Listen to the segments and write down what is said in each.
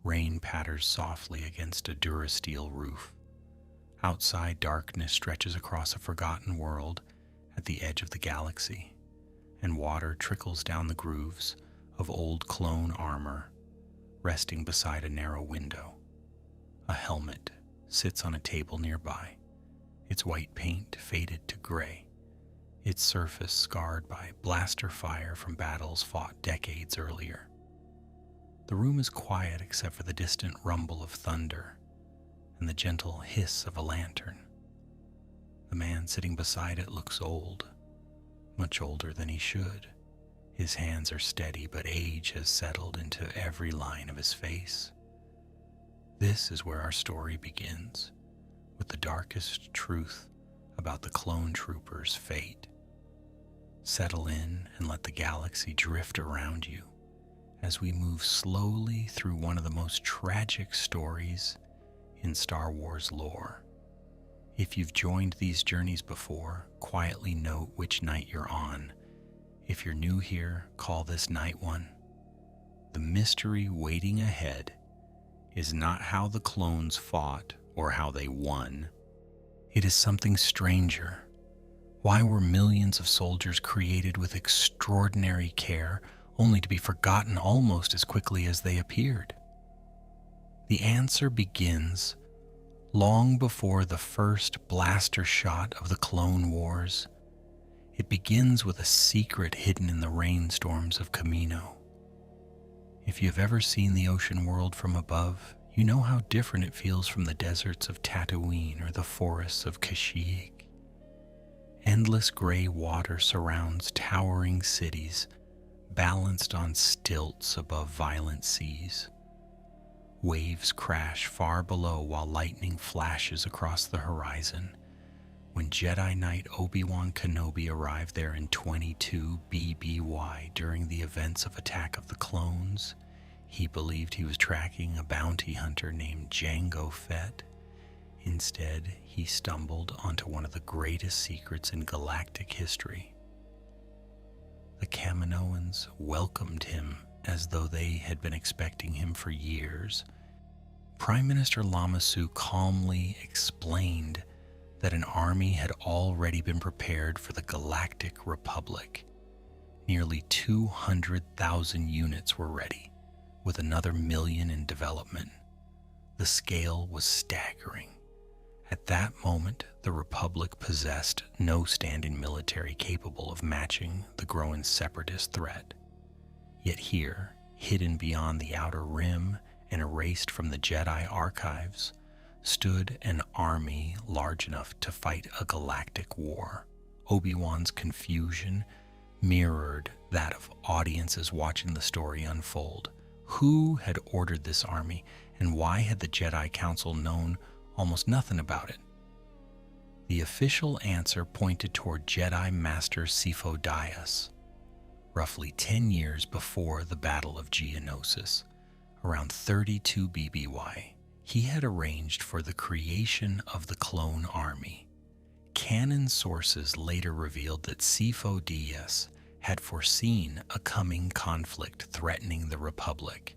Rain patters softly against a Durasteel roof. Outside, darkness stretches across a forgotten world at the edge of the galaxy, and water trickles down the grooves of old clone armor resting beside a narrow window. A helmet sits on a table nearby, its white paint faded to gray, its surface scarred by blaster fire from battles fought decades earlier. The room is quiet except for the distant rumble of thunder and the gentle hiss of a lantern. The man sitting beside it looks old, much older than he should. His hands are steady, but age has settled into every line of his face. This is where our story begins, with the darkest truth about the clone trooper's fate. Settle in and let the galaxy drift around you as we move slowly through one of the most tragic stories in Star Wars lore. If you've joined these journeys before, quietly note which night you're on. If you're new here, call this night one. The mystery waiting ahead is not how the clones fought or how they won. It is something stranger. Why were millions of soldiers created with extraordinary care only to be forgotten almost as quickly as they appeared? The answer begins long before the first blaster shot of the Clone Wars. It begins with a secret hidden in the rainstorms of Kamino. If you've ever seen the ocean world from above, you know how different it feels from the deserts of Tatooine or the forests of Kashyyyk. Endless gray water surrounds towering cities, balanced on stilts above violent seas. Waves crash far below while lightning flashes across the horizon. When Jedi Knight Obi-Wan Kenobi arrived there in 22 BBY during the events of Attack of the Clones, he believed he was tracking a bounty hunter named Jango Fett. Instead, he stumbled onto one of the greatest secrets in galactic history. The Kaminoans welcomed him as though they had been expecting him for years. Prime Minister Lama Su calmly explained that an army had already been prepared for the Galactic Republic. Nearly 200,000 units were ready, with another million in development. The scale was staggering. At that moment, the Republic possessed no standing military capable of matching the growing separatist threat. Yet here, hidden beyond the Outer Rim and erased from the Jedi archives, stood an army large enough to fight a galactic war. Obi-Wan's confusion mirrored that of audiences watching the story unfold. Who had ordered this army, and why had the Jedi Council known almost nothing about it? The official answer pointed toward Jedi Master Sifo Dyas. Roughly 10 years before the Battle of Geonosis, around 32 BBY, he had arranged for the creation of the clone army. Canon sources later revealed that Sifo Dyas had foreseen a coming conflict threatening the Republic.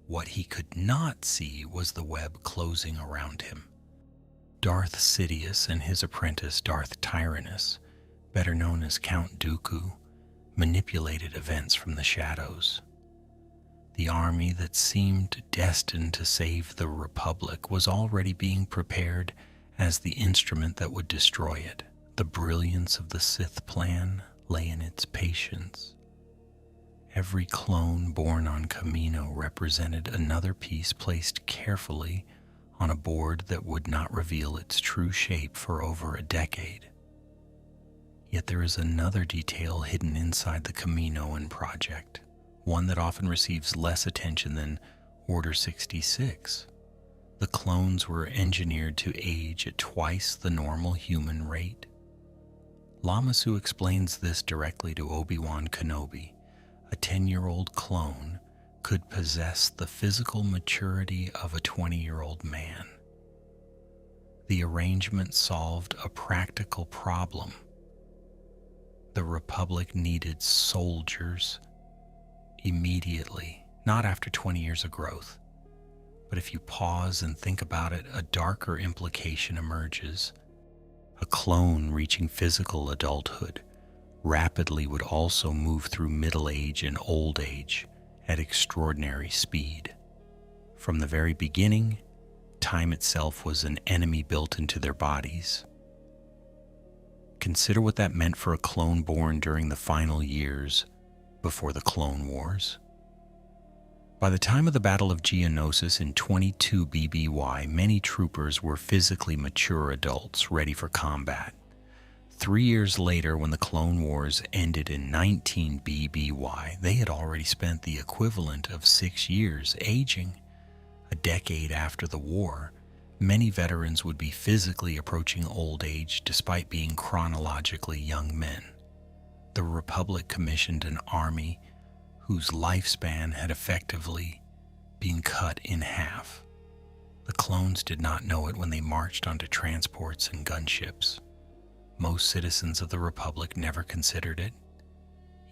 What he could not see was the web closing around him. Darth Sidious and his apprentice Darth Tyrannus, better known as Count Dooku, manipulated events from the shadows. The army that seemed destined to save the Republic was already being prepared as the instrument that would destroy it. The brilliance of the Sith plan lay in its patience. Every clone born on Kamino represented another piece placed carefully on a board that would not reveal its true shape for over a decade. Yet there is another detail hidden inside the Kaminoan project, one that often receives less attention than Order 66. The clones were engineered to age at twice the normal human rate. Lama Su explains this directly to Obi-Wan Kenobi. A 10-year-old clone could possess the physical maturity of a 20-year-old man. The arrangement solved a practical problem. The Republic needed soldiers immediately, not after 20 years of growth. But if you pause and think about it, a darker implication emerges. A clone reaching physical adulthood rapidly would also move through middle age and old age at extraordinary speed. From the very beginning, time itself was an enemy built into their bodies. Consider what that meant for a clone born during the final years before the Clone Wars. By the time of the Battle of Geonosis in 22 BBY, many troopers were physically mature adults ready for combat. 3 years later, when the Clone Wars ended in 19 BBY, they had already spent the equivalent of 6 years aging. A decade after the war, many veterans would be physically approaching old age despite being chronologically young men. The Republic commissioned an army whose lifespan had effectively been cut in half. The clones did not know it when they marched onto transports and gunships. Most citizens of the Republic never considered it,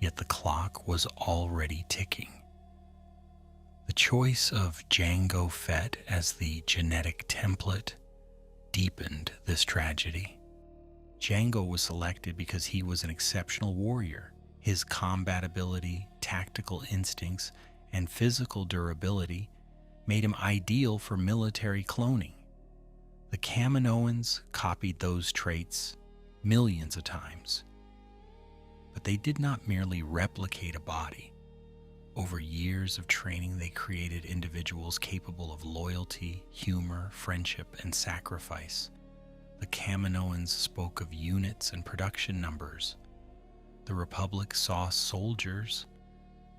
yet the clock was already ticking. The choice of Jango Fett as the genetic template deepened this tragedy. Jango was selected because he was an exceptional warrior. His combat ability, tactical instincts, and physical durability made him ideal for military cloning. The Kaminoans copied those traits millions of times, but they did not merely replicate a body. Over years of training, they created individuals capable of loyalty, humor, friendship, and sacrifice. The Kaminoans spoke of units and production numbers. The Republic saw soldiers.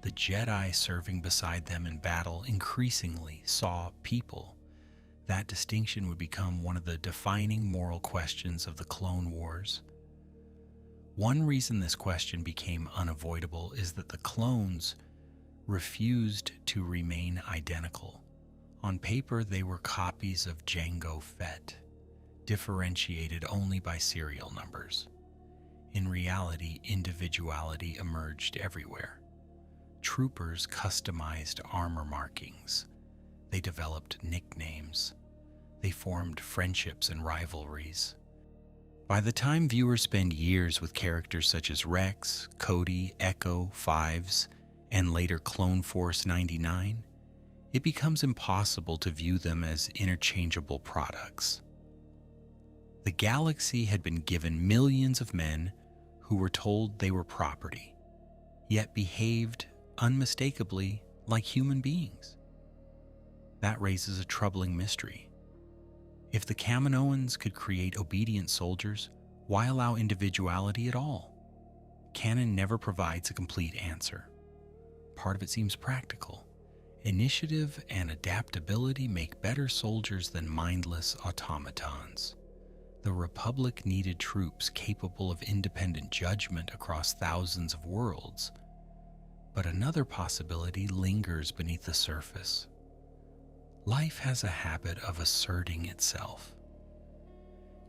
The Jedi serving beside them in battle increasingly saw people. That distinction would become one of the defining moral questions of the Clone Wars. One reason this question became unavoidable is that the clones refused to remain identical. On paper, they were copies of Jango Fett, differentiated only by serial numbers. In reality, individuality emerged everywhere. Troopers customized armor markings. They developed nicknames. They formed friendships and rivalries. By the time viewers spend years with characters such as Rex, Cody, Echo, Fives, and later Clone Force 99, it becomes impossible to view them as interchangeable products. The galaxy had been given millions of men who were told they were property, yet behaved unmistakably like human beings. That raises a troubling mystery. If the Kaminoans could create obedient soldiers, why allow individuality at all? Canon never provides a complete answer. Part of it seems practical. Initiative and adaptability make better soldiers than mindless automatons. The Republic needed troops capable of independent judgment across thousands of worlds. But another possibility lingers beneath the surface. Life has a habit of asserting itself.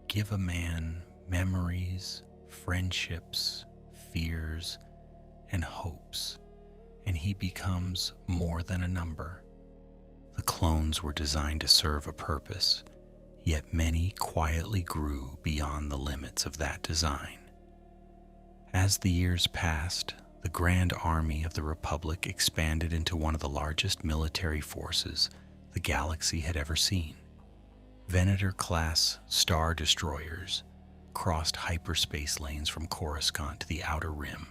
Give a man memories, friendships, fears, and hopes, and he becomes more than a number. The clones were designed to serve a purpose, yet many quietly grew beyond the limits of that design. As the years passed, the Grand Army of the Republic expanded into one of the largest military forces the galaxy had ever seen. Venator-class star destroyers crossed hyperspace lanes from Coruscant to the Outer Rim.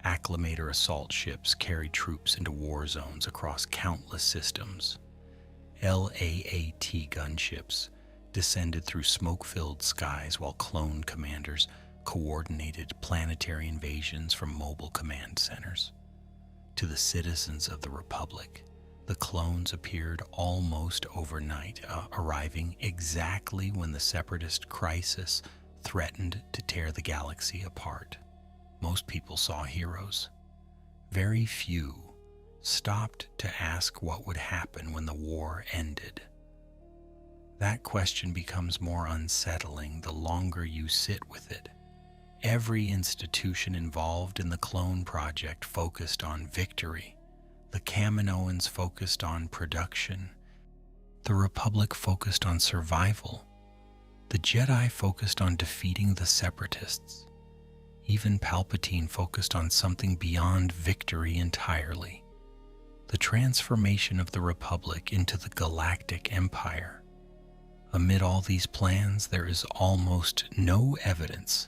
Acclamator assault ships carried troops into war zones across countless systems. LAAT gunships descended through smoke-filled skies while clone commanders coordinated planetary invasions from mobile command centers. To the citizens of the Republic, the clones appeared almost overnight, arriving exactly when the Separatist crisis threatened to tear the galaxy apart. Most people saw heroes. Very few stopped to ask what would happen when the war ended. That question becomes more unsettling the longer you sit with it. Every institution involved in the clone project focused on victory. The Kaminoans focused on production. The Republic focused on survival. The Jedi focused on defeating the Separatists. Even Palpatine focused on something beyond victory entirely. The transformation of the Republic into the Galactic Empire. Amid all these plans, there is almost no evidence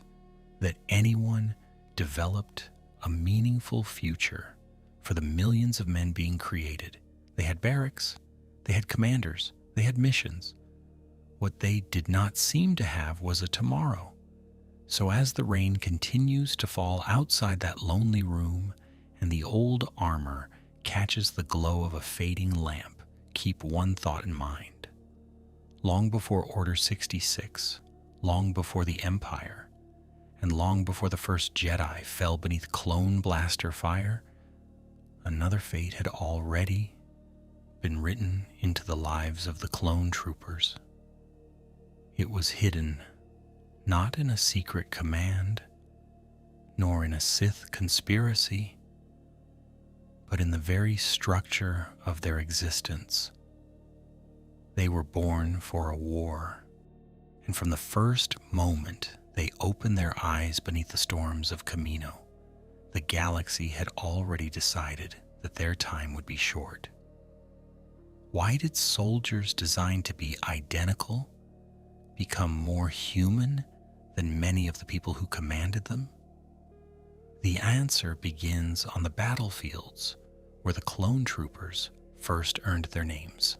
that anyone developed a meaningful future for the millions of men being created. They had barracks, they had commanders, they had missions. What they did not seem to have was a tomorrow. So as the rain continues to fall outside that lonely room and the old armor catches the glow of a fading lamp, keep one thought in mind. Long before Order 66, long before the Empire, and long before the first Jedi fell beneath clone blaster fire, another fate had already been written into the lives of the clone troopers. It was hidden, not in a secret command, nor in a Sith conspiracy, but in the very structure of their existence. They were born for a war, and from the first moment they opened their eyes beneath the storms of Camino, the galaxy had already decided that their time would be short. Why did soldiers designed to be identical become more human than many of the people who commanded them? The answer begins on the battlefields where the clone troopers first earned their names.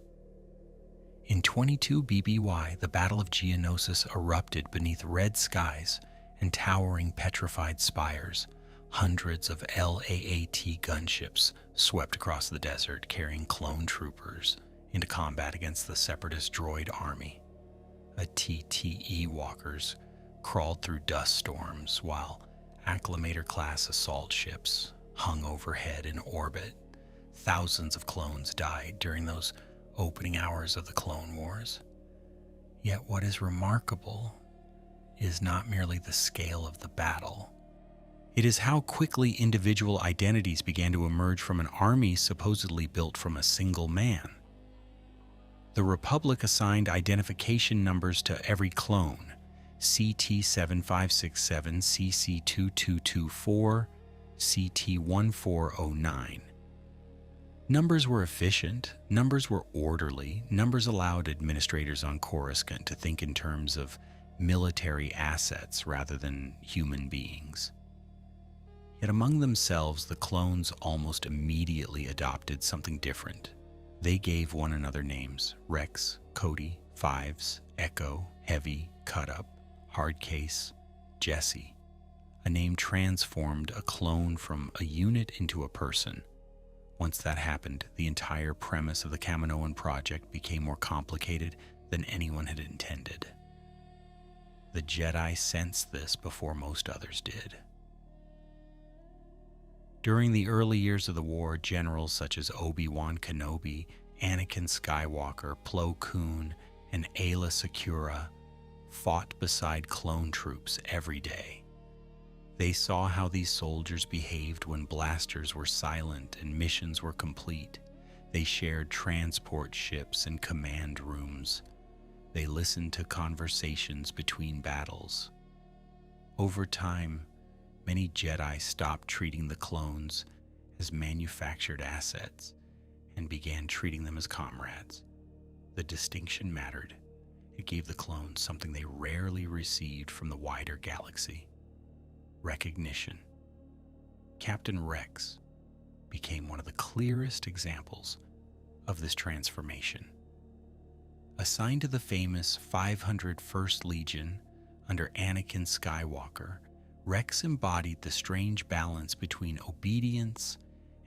In 22 BBY, the Battle of Geonosis erupted beneath red skies and towering petrified spires. Hundreds of LAAT gunships swept across the desert carrying clone troopers into combat against the Separatist droid army. TTE walkers crawled through dust storms while Acclamator-class assault ships hung overhead in orbit. Thousands of clones died during those opening hours of the Clone Wars. Yet what is remarkable is not merely the scale of the battle. It is how quickly individual identities began to emerge from an army supposedly built from a single man. The Republic assigned identification numbers to every clone: CT-7567, CC-2224, CT-1409. Numbers were efficient, numbers were orderly, numbers allowed administrators on Coruscant to think in terms of military assets rather than human beings. Yet among themselves, the clones almost immediately adopted something different. They gave one another names: Rex, Cody, Fives, Echo, Heavy, Cut Up, Hardcase, Jesse. A name transformed a clone from a unit into a person. Once that happened, the entire premise of the Kaminoan project became more complicated than anyone had intended. The Jedi sensed this before most others did. During the early years of the war, generals such as Obi-Wan Kenobi, Anakin Skywalker, Plo Koon, and Aayla Secura fought beside clone troops every day. They saw how these soldiers behaved when blasters were silent and missions were complete. They shared transport ships and command rooms. They listened to conversations between battles. Over time, many Jedi stopped treating the clones as manufactured assets and began treating them as comrades. The distinction mattered. It gave the clones something they rarely received from the wider galaxy: recognition. Captain Rex became one of the clearest examples of this transformation. Assigned to the famous 501st Legion under Anakin Skywalker, Rex embodied the strange balance between obedience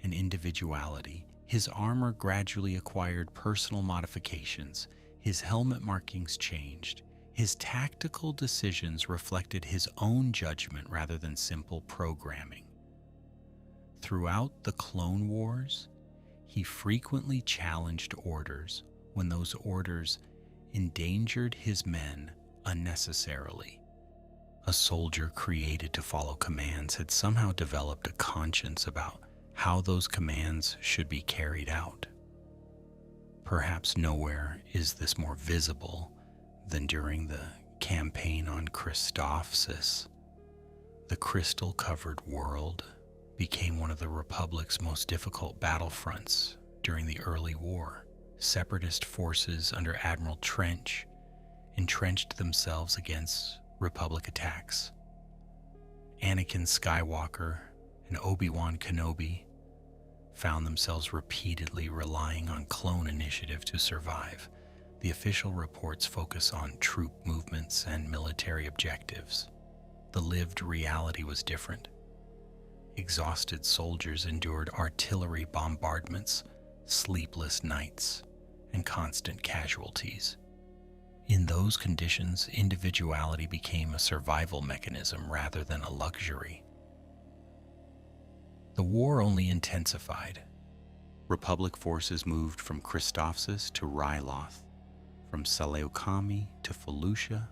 and individuality. His armor gradually acquired personal modifications. His helmet markings changed. His tactical decisions reflected his own judgment rather than simple programming. Throughout the Clone Wars, he frequently challenged orders when those orders endangered his men unnecessarily. A soldier created to follow commands had somehow developed a conscience about how those commands should be carried out. Perhaps nowhere is this more visible than during the campaign on Christophsis. The crystal-covered world became one of the Republic's most difficult battlefronts during the early war. Separatist forces under Admiral Trench entrenched themselves against Republic attacks. Anakin Skywalker and Obi-Wan Kenobi found themselves repeatedly relying on clone initiative to survive. The official reports focus on troop movements and military objectives. The lived reality was different. Exhausted soldiers endured artillery bombardments, sleepless nights, and constant casualties. In those conditions, individuality became a survival mechanism rather than a luxury. The war only intensified. Republic forces moved from Christophsis to Ryloth, from Saleukami to Felucia,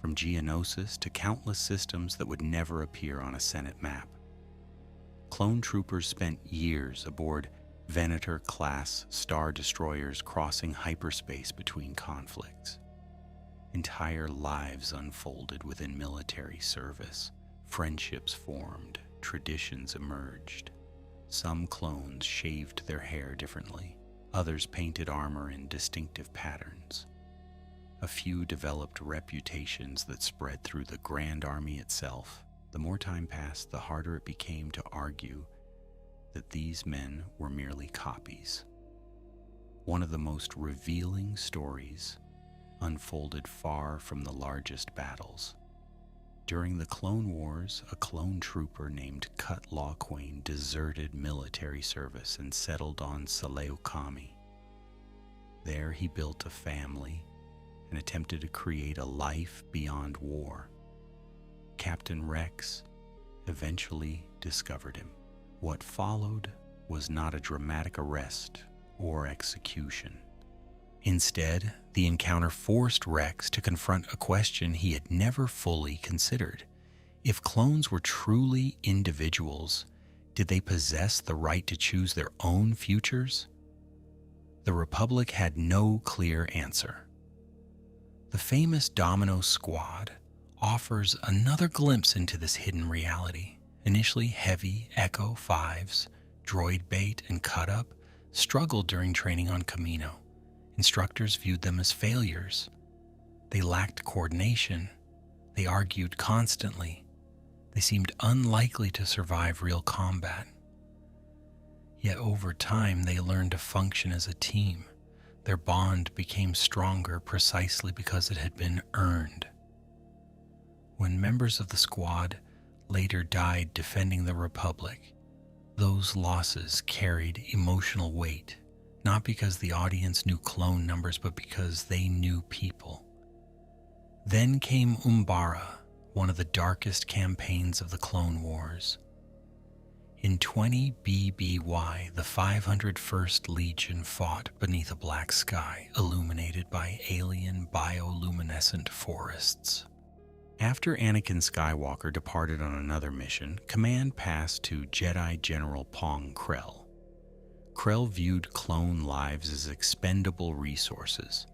from Geonosis to countless systems that would never appear on a Senate map. Clone troopers spent years aboard Venator-class star destroyers crossing hyperspace between conflicts. Entire lives unfolded within military service. Friendships formed, traditions emerged. Some clones shaved their hair differently. Others painted armor in distinctive patterns. A few developed reputations that spread through the Grand Army itself. The more time passed, the harder it became to argue that these men were merely copies. One of the most revealing stories unfolded far from the largest battles. During the Clone Wars, a clone trooper named Cut Lawquane deserted military service and settled on Saleukami. There he built a family and attempted to create a life beyond war. Captain Rex eventually discovered him. What followed was not a dramatic arrest or execution. Instead, the encounter forced Rex to confront a question he had never fully considered. If clones were truly individuals, did they possess the right to choose their own futures? The Republic had no clear answer. The famous Domino Squad offers another glimpse into this hidden reality. Initially heavy Echo 5s, Droid Bait, and Cut Up struggled during training on Kamino. Instructors viewed them as failures. They lacked coordination. They argued constantly. They seemed unlikely to survive real combat. Yet over time, they learned to function as a team. Their bond became stronger precisely because it had been earned. When members of the squad later died defending the Republic, those losses carried emotional weight, not because the audience knew clone numbers, but because they knew people. Then came Umbara, one of the darkest campaigns of the Clone Wars. In 20 BBY, the 501st Legion fought beneath a black sky illuminated by alien bioluminescent forests. After Anakin Skywalker departed on another mission, command passed to Jedi General Pong Krell. Krell viewed clone lives as expendable resources.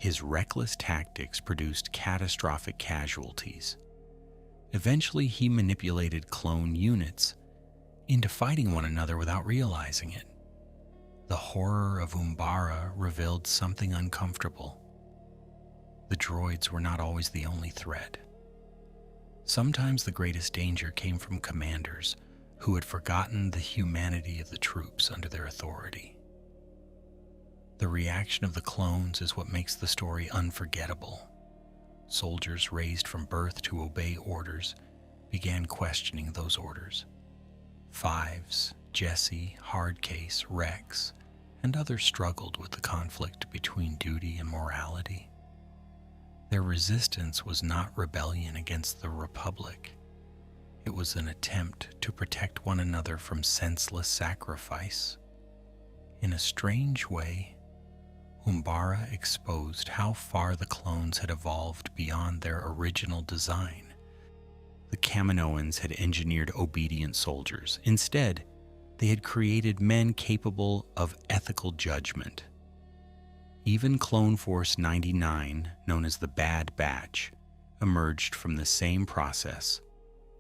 His reckless tactics produced catastrophic casualties. Eventually, he manipulated clone units into fighting one another without realizing it. The horror of Umbara revealed something uncomfortable. The droids were not always the only threat. Sometimes the greatest danger came from commanders who had forgotten the humanity of the troops under their authority. The reaction of the clones is what makes the story unforgettable. Soldiers raised from birth to obey orders began questioning those orders. Fives, Jesse, Hardcase, Rex, and others struggled with the conflict between duty and morality. Their resistance was not rebellion against the Republic. It was an attempt to protect one another from senseless sacrifice. In a strange way, Umbara exposed how far the clones had evolved beyond their original design. The Kaminoans had engineered obedient soldiers. Instead, they had created men capable of ethical judgment. Even Clone Force 99, known as the Bad Batch, emerged from the same process.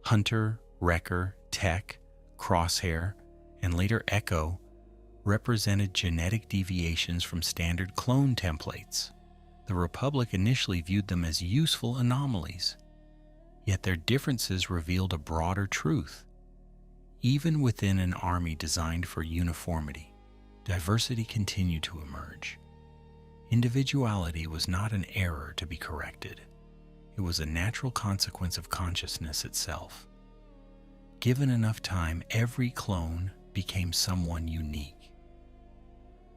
Hunter, Wrecker, Tech, Crosshair, and later Echo represented genetic deviations from standard clone templates. The Republic initially viewed them as useful anomalies, yet their differences revealed a broader truth. Even within an army designed for uniformity, diversity continued to emerge. Individuality was not an error to be corrected. It was a natural consequence of consciousness itself. Given enough time, every clone became someone unique.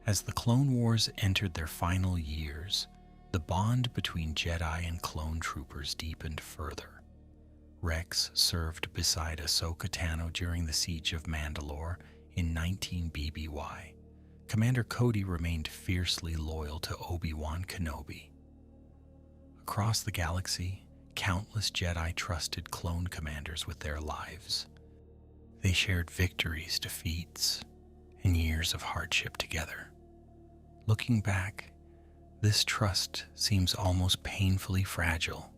As the Clone Wars entered their final years, the bond between Jedi and clone troopers deepened further. Rex served beside Ahsoka Tano during the Siege of Mandalore in 19 BBY. Commander Cody remained fiercely loyal to Obi-Wan Kenobi. Across the galaxy, countless Jedi trusted clone commanders with their lives. They shared victories, defeats, and years of hardship together. Looking back, this trust seems almost painfully fragile,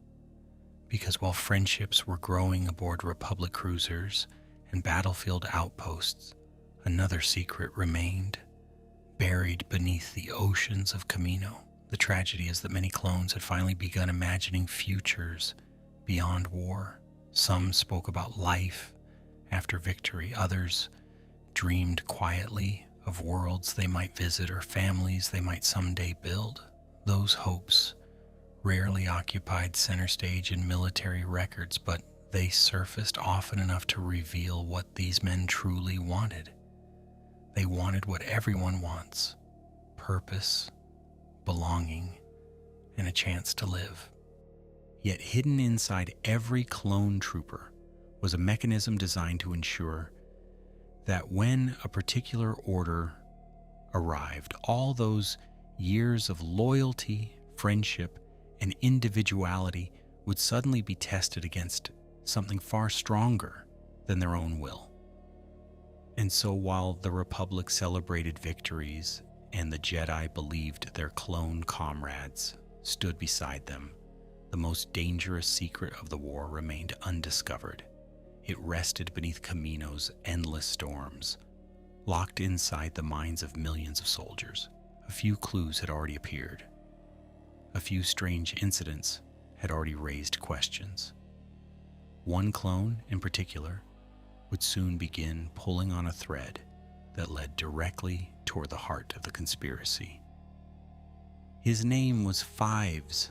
because while friendships were growing aboard Republic cruisers and battlefield outposts, another secret remained, buried beneath the oceans of Kamino. The tragedy is that many clones had finally begun imagining futures beyond war. Some spoke about life after victory. Others dreamed quietly of worlds they might visit or families they might someday build. Those hopes rarely occupied center stage in military records, but they surfaced often enough to reveal what these men truly wanted. They wanted what everyone wants: purpose, belonging, and a chance to live. Yet hidden inside every clone trooper was a mechanism designed to ensure that when a particular order arrived, all those years of loyalty, friendship, and individuality would suddenly be tested against something far stronger than their own will. And so while the Republic celebrated victories and the Jedi believed their clone comrades stood beside them, the most dangerous secret of the war remained undiscovered. It rested beneath Kamino's endless storms, locked inside the minds of millions of soldiers. A few clues had already appeared. A few strange incidents had already raised questions. One clone, in particular, would soon begin pulling on a thread that led directly toward the heart of the conspiracy. His name was Fives,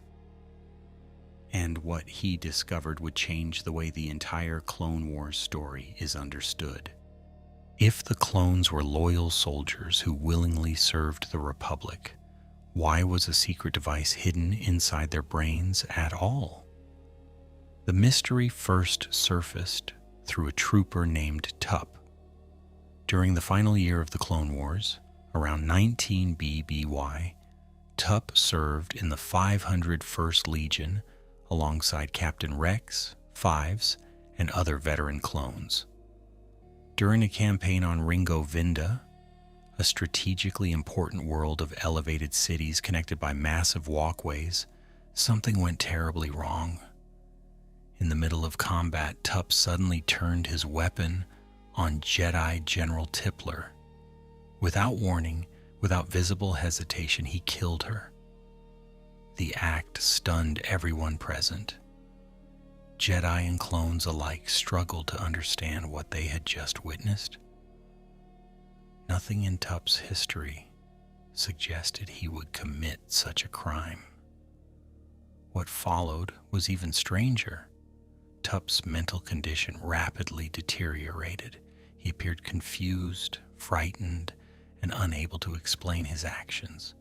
and what he discovered would change the way the entire Clone Wars story is understood. If the clones were loyal soldiers who willingly served the Republic, why was a secret device hidden inside their brains at all? The mystery first surfaced through a trooper named Tup. During the final year of the Clone Wars, around 19 BBY, Tup served in the 501st Legion alongside Captain Rex, Fives, and other veteran clones. During a campaign on Ringo Vinda, a strategically important world of elevated cities connected by massive walkways, something went terribly wrong. In the middle of combat, Tup suddenly turned his weapon on Jedi General Tippler. Without warning, without visible hesitation, he killed her. The act stunned everyone present. Jedi and clones alike struggled to understand what they had just witnessed. Nothing in Tup's history suggested he would commit such a crime. What followed was even stranger. Tup's mental condition rapidly deteriorated. He appeared confused, frightened, and unable to explain his actions.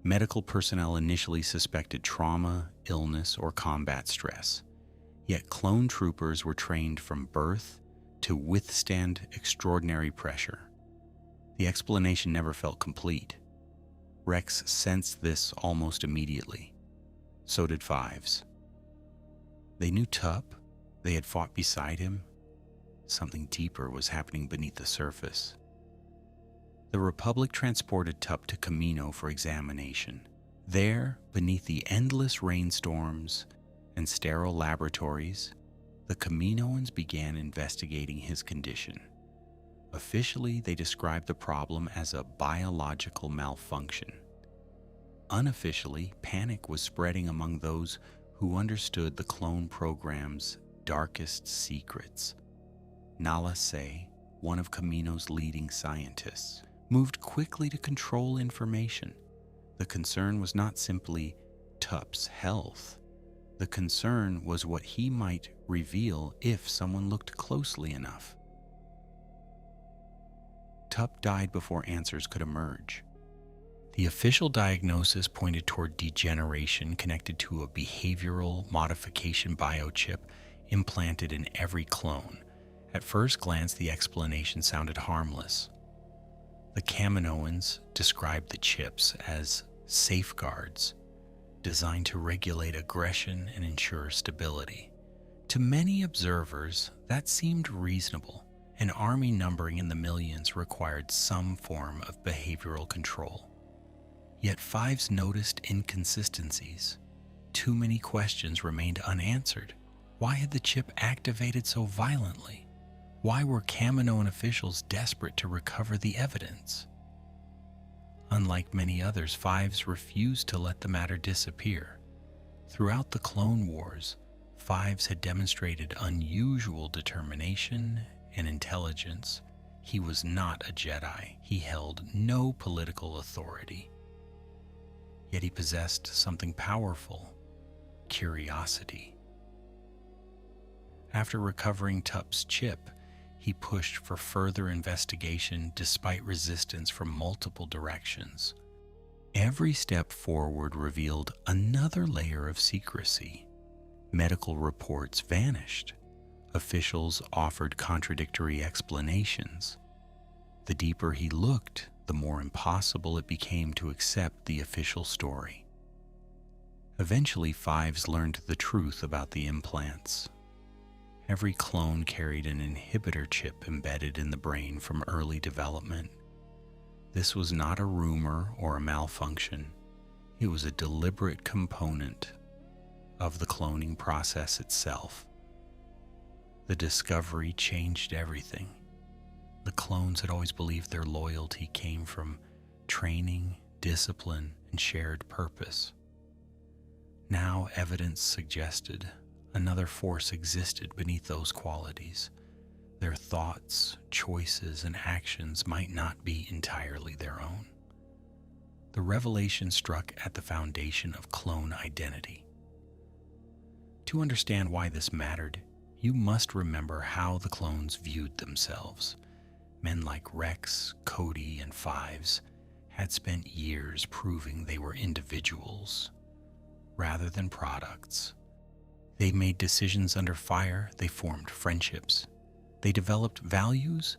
Medical personnel initially suspected trauma, illness, or combat stress. Yet clone troopers were trained from birth to withstand extraordinary pressure. The explanation never felt complete. Rex sensed this almost immediately. So did Fives. They knew Tup. They had fought beside him. Something deeper was happening beneath the surface. The Republic transported Tup to Kamino for examination. There, beneath the endless rainstorms and sterile laboratories, the Kaminoans began investigating his condition. Officially, they described the problem as a biological malfunction. Unofficially, panic was spreading among those who understood the clone program's darkest secrets. Nala Se, one of Kamino's leading scientists, moved quickly to control information. The concern was not simply Tup's health. The concern was what he might reveal if someone looked closely enough. Tup died before answers could emerge. The official diagnosis pointed toward degeneration connected to a behavioral modification biochip implanted in every clone. At first glance, the explanation sounded harmless. The Kaminoans described the chips as safeguards designed to regulate aggression and ensure stability. To many observers, that seemed reasonable. An army numbering in the millions required some form of behavioral control. Yet Fives noticed inconsistencies. Too many questions remained unanswered. Why had the chip activated so violently? Why were Kaminoan officials desperate to recover the evidence? Unlike many others, Fives refused to let the matter disappear. Throughout the Clone Wars, Fives had demonstrated unusual determination and intelligence. He was not a Jedi. He held no political authority. Yet he possessed something powerful: curiosity. After recovering Tup's chip, he pushed for further investigation despite resistance from multiple directions. Every step forward revealed another layer of secrecy. Medical reports vanished. Officials offered contradictory explanations. The deeper he looked, the more impossible it became to accept the official story. Eventually, Fives learned the truth about the implants. Every clone carried an inhibitor chip embedded in the brain from early development. This was not a rumor or a malfunction. It was a deliberate component of the cloning process itself. The discovery changed everything. The clones had always believed their loyalty came from training, discipline, and shared purpose. Now evidence suggested another force existed beneath those qualities. Their thoughts, choices, and actions might not be entirely their own. The revelation struck at the foundation of clone identity. To understand why this mattered, you must remember how the clones viewed themselves. Men like Rex, Cody, and Fives had spent years proving they were individuals rather than products. They made decisions under fire. They formed friendships. They developed values.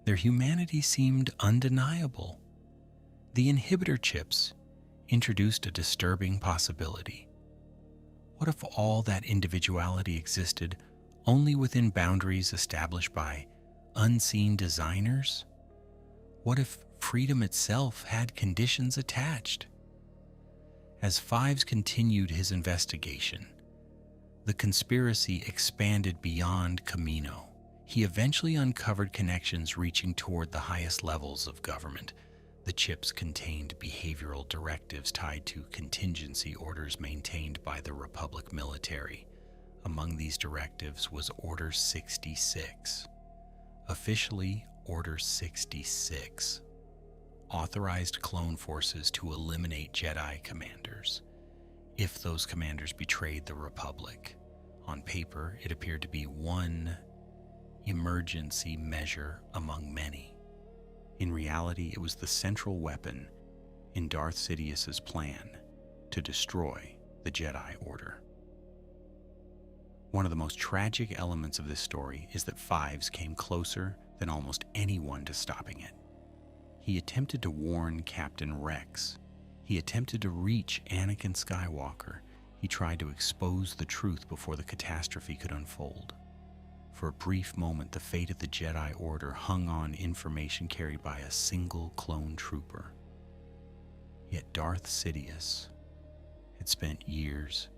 Their humanity seemed undeniable. The inhibitor chips introduced a disturbing possibility. What if all that individuality existed only within boundaries established by unseen designers? What if freedom itself had conditions attached? As Fives continued his investigation, the conspiracy expanded beyond Kamino. He eventually uncovered connections reaching toward the highest levels of government. The chips contained behavioral directives tied to contingency orders maintained by the Republic military. Among these directives was Order 66. Officially, Order 66 authorized clone forces to eliminate Jedi commanders if those commanders betrayed the Republic. On paper, it appeared to be one emergency measure among many. In reality, it was the central weapon in Darth Sidious's plan to destroy the Jedi Order. One of the most tragic elements of this story is that Fives came closer than almost anyone to stopping it. He attempted to warn Captain Rex. He attempted to reach Anakin Skywalker. He tried to expose the truth before the catastrophe could unfold. For a brief moment, the fate of the Jedi Order hung on information carried by a single clone trooper. Yet Darth Sidious had spent years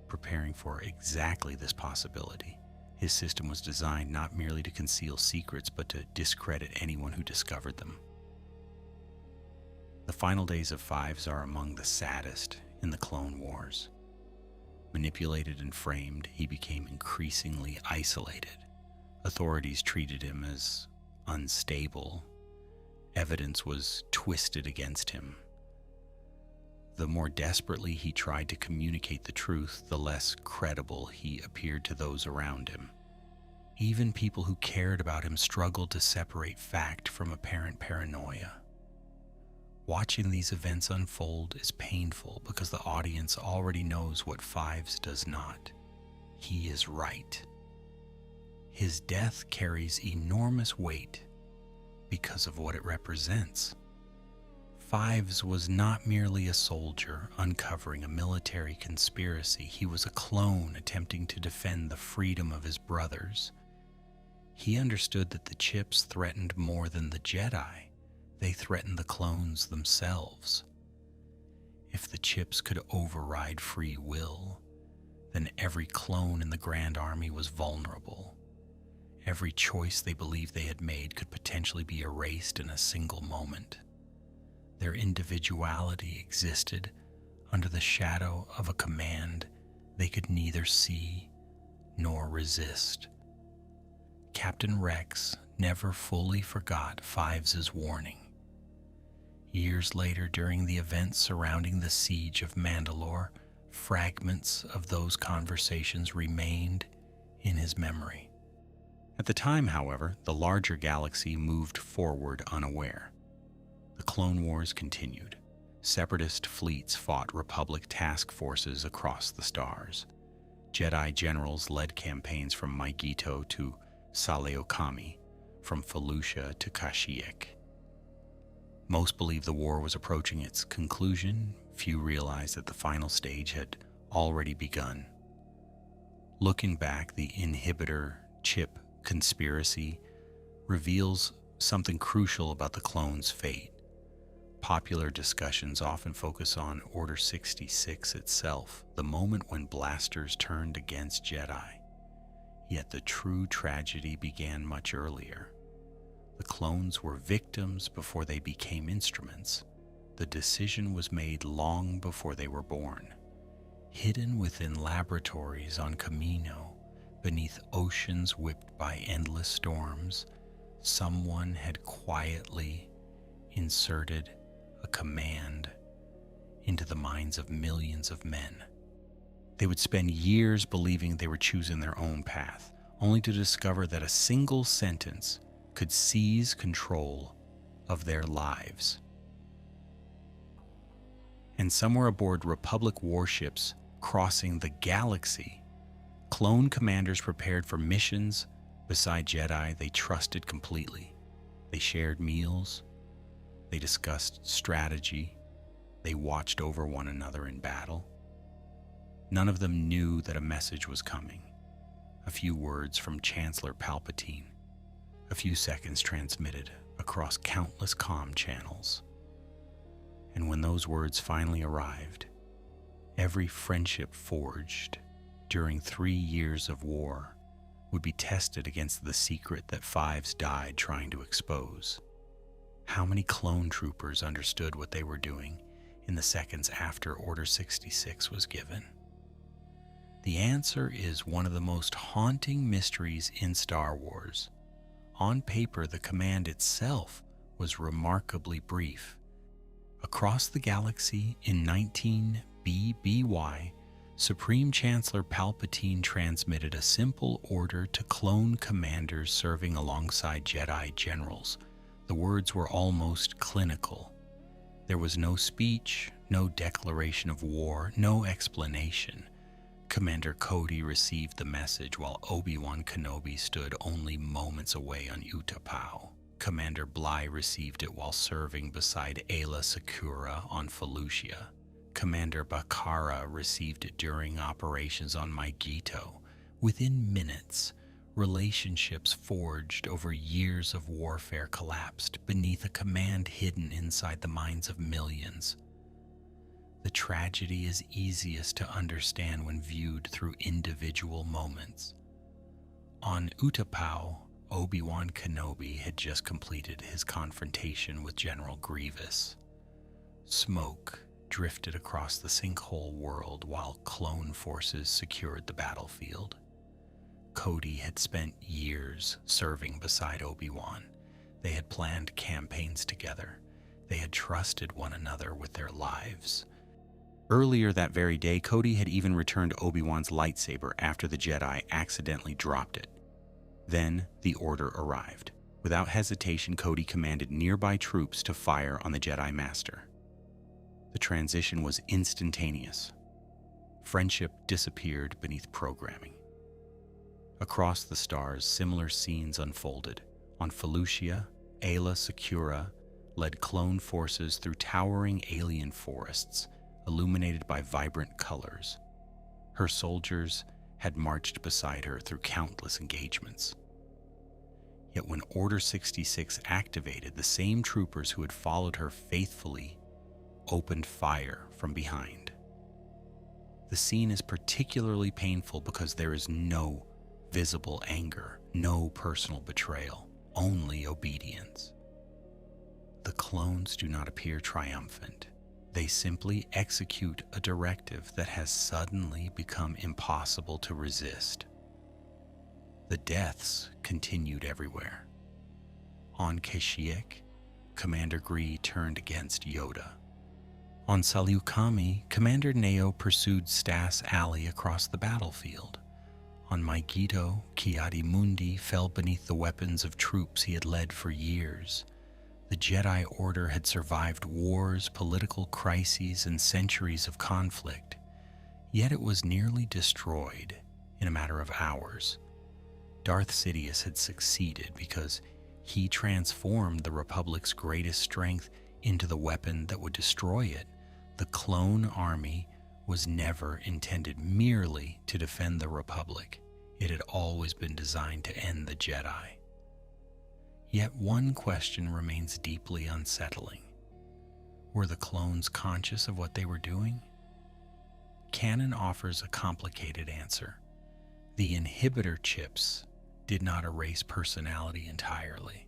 preparing for exactly this possibility. His system was designed not merely to conceal secrets, but to discredit anyone who discovered them. The final days of Fives are among the saddest in the Clone Wars. Manipulated and framed, he became increasingly isolated. Authorities treated him as unstable. Evidence was twisted against him. The more desperately he tried to communicate the truth, the less credible he appeared to those around him. Even people who cared about him struggled to separate fact from apparent paranoia. Watching these events unfold is painful because the audience already knows what Fives does not. He is right. His death carries enormous weight because of what it represents. Fives was not merely a soldier uncovering a military conspiracy. He was a clone attempting to defend the freedom of his brothers. He understood that the chips threatened more than the Jedi. They threatened the clones themselves. If the chips could override free will, then every clone in the Grand Army was vulnerable. Every choice they believed they had made could potentially be erased in a single moment. Their individuality existed under the shadow of a command they could neither see nor resist. Captain Rex never fully forgot Fives' warning. Years later, during the events surrounding the siege of Mandalore, fragments of those conversations remained in his memory. At the time, however, the larger galaxy moved forward unaware. The Clone Wars continued. Separatist fleets fought Republic task forces across the stars. Jedi generals led campaigns from Mygeeto to Saleokami, from Felucia to Kashyyyk. Most believed the war was approaching its conclusion. Few realized that the final stage had already begun. Looking back, the inhibitor chip conspiracy reveals something crucial about the clones' fate. Popular discussions often focus on Order 66 itself, the moment when blasters turned against Jedi. Yet the true tragedy began much earlier. The clones were victims before they became instruments. The decision was made long before they were born. Hidden within laboratories on Camino, beneath oceans whipped by endless storms, someone had quietly inserted a command into the minds of millions of men. They would spend years believing they were choosing their own path, only to discover that a single sentence could seize control of their lives. And somewhere aboard Republic warships crossing the galaxy, clone commanders prepared for missions beside Jedi they trusted completely. They shared meals, they discussed strategy, they watched over one another in battle. None of them knew that a message was coming. A few words from Chancellor Palpatine, a few seconds transmitted across countless comm channels. And when those words finally arrived, every friendship forged during 3 years of war would be tested against the secret that Fives died trying to expose. How many clone troopers understood what they were doing in the seconds after Order 66 was given? The answer is one of the most haunting mysteries in Star Wars. On paper, the command itself was remarkably brief. Across the galaxy in 19 BBY, Supreme Chancellor Palpatine transmitted a simple order to clone commanders serving alongside Jedi generals. The words were almost clinical. There was no speech, no declaration of war, no explanation. Commander Cody received the message while Obi-Wan Kenobi stood only moments away on Utapau. Commander Bly received it while serving beside Aayla Secura on Felucia. Commander Bakara received it during operations on Mygeeto. Within minutes, Relationships forged over years of warfare collapsed beneath a command hidden inside the minds of millions. The tragedy is easiest to understand when viewed through individual moments. On Utapau, Obi-Wan Kenobi had just completed his confrontation with General Grievous. Smoke drifted across the sinkhole world while clone forces secured the battlefield. Cody had spent years serving beside Obi-Wan. They had planned campaigns together. They had trusted one another with their lives. Earlier that very day, Cody had even returned Obi-Wan's lightsaber after the Jedi accidentally dropped it. Then the order arrived. Without hesitation, Cody commanded nearby troops to fire on the Jedi Master. The transition was instantaneous. Friendship disappeared beneath programming. Across the stars, similar scenes unfolded. On Felucia, Aayla Secura led clone forces through towering alien forests, illuminated by vibrant colors. Her soldiers had marched beside her through countless engagements. Yet when Order 66 activated, the same troopers who had followed her faithfully opened fire from behind. The scene is particularly painful because there is no visible anger, no personal betrayal, only obedience. The clones do not appear triumphant. They simply execute a directive that has suddenly become impossible to resist. The deaths continued everywhere. On Kashyyyk, Commander Gree turned against Yoda. On Saleucami, Commander Neo pursued Stas Alley across the battlefield. On Megiddo, Ki-Adi-Mundi fell beneath the weapons of troops he had led for years. The Jedi Order had survived wars, political crises, and centuries of conflict, yet it was nearly destroyed in a matter of hours. Darth Sidious had succeeded because he transformed the Republic's greatest strength into the weapon that would destroy it. The clone army was never intended merely to defend the Republic. It had always been designed to end the Jedi. Yet one question remains deeply unsettling. Were the clones conscious of what they were doing? Canon offers a complicated answer. The inhibitor chips did not erase personality entirely.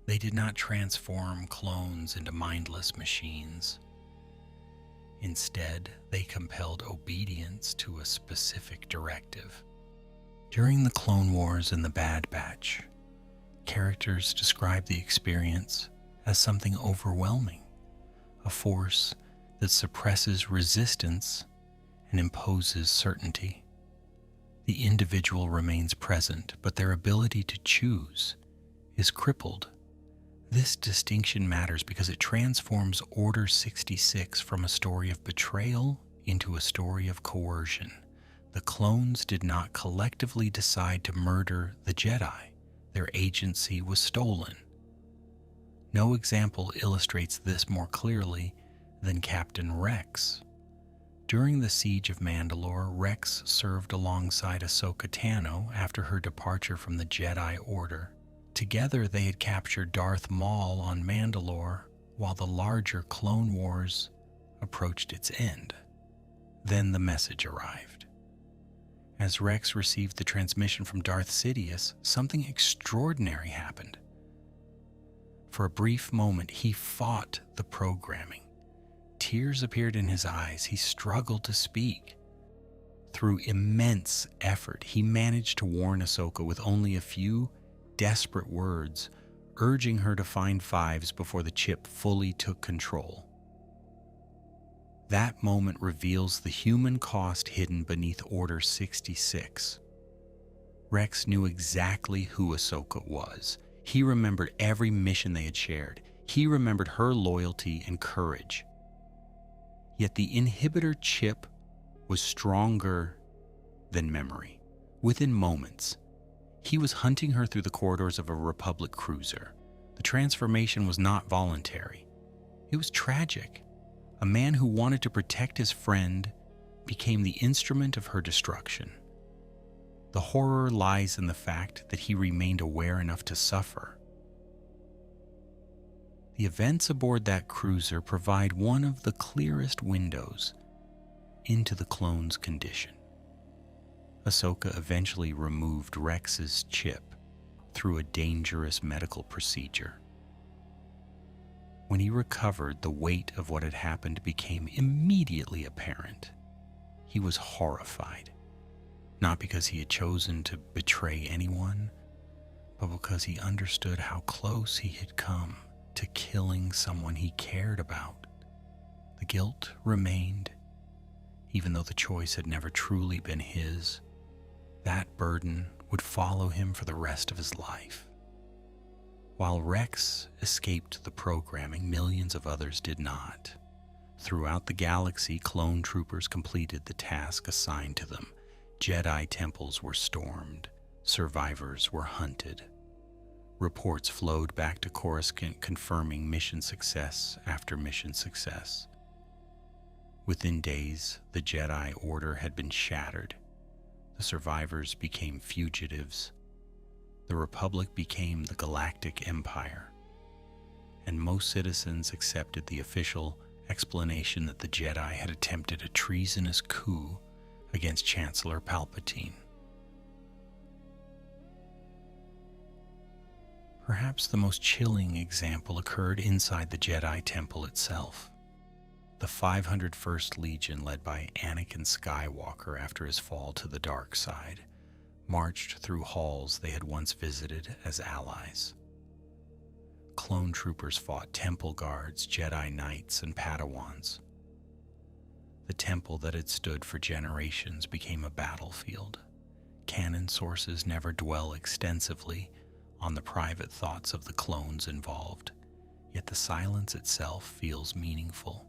They did not transform clones into mindless machines. Instead, they compelled obedience to a specific directive. During the Clone Wars and the Bad Batch, characters describe the experience as something overwhelming, a force that suppresses resistance and imposes certainty. The individual remains present, but their ability to choose is crippled. This distinction matters because it transforms Order 66 from a story of betrayal into a story of coercion. The clones did not collectively decide to murder the Jedi. Their agency was stolen. No example illustrates this more clearly than Captain Rex. During the Siege of Mandalore, Rex served alongside Ahsoka Tano after her departure from the Jedi Order. Together they had captured Darth Maul on Mandalore while the larger Clone Wars approached its end. Then the message arrived. As Rex received the transmission from Darth Sidious, something extraordinary happened. For a brief moment, he fought the programming. Tears appeared in his eyes. He struggled to speak. Through immense effort, he managed to warn Ahsoka with only a few desperate words, urging her to find Fives before the chip fully took control. That moment reveals the human cost hidden beneath Order 66. Rex knew exactly who Ahsoka was. He remembered every mission they had shared. He remembered her loyalty and courage. Yet the inhibitor chip was stronger than memory. Within moments, he was hunting her through the corridors of a Republic cruiser. The transformation was not voluntary. It was tragic. A man who wanted to protect his friend became the instrument of her destruction. The horror lies in the fact that he remained aware enough to suffer. The events aboard that cruiser provide one of the clearest windows into the clone's condition. Ahsoka eventually removed Rex's chip through a dangerous medical procedure. When he recovered, the weight of what had happened became immediately apparent. He was horrified, not because he had chosen to betray anyone, but because he understood how close he had come to killing someone he cared about. The guilt remained, even though the choice had never truly been his. That burden would follow him for the rest of his life. While Rex escaped the programming, millions of others did not. Throughout the galaxy, clone troopers completed the task assigned to them. Jedi temples were stormed. Survivors were hunted. Reports flowed back to Coruscant confirming mission success after mission success. Within days, the Jedi Order had been shattered. The survivors became fugitives. The Republic became the Galactic Empire. And most citizens accepted the official explanation that the Jedi had attempted a treasonous coup against Chancellor Palpatine. Perhaps the most chilling example occurred inside the Jedi Temple itself. The 501st Legion, led by Anakin Skywalker after his fall to the dark side, marched through halls they had once visited as allies. Clone troopers fought temple guards, Jedi Knights, and Padawans. The temple that had stood for generations became a battlefield. Canon sources never dwell extensively on the private thoughts of the clones involved, yet the silence itself feels meaningful.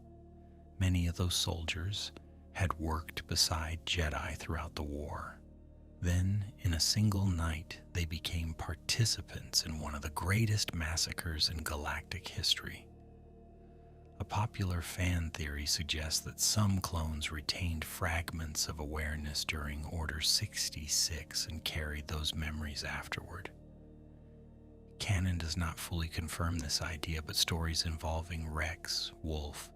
Many of those soldiers had worked beside Jedi throughout the war. Then, in a single night, they became participants in one of the greatest massacres in galactic history. A popular fan theory suggests that some clones retained fragments of awareness during Order 66 and carried those memories afterward. Canon does not fully confirm this idea, but stories involving Rex, Wolf,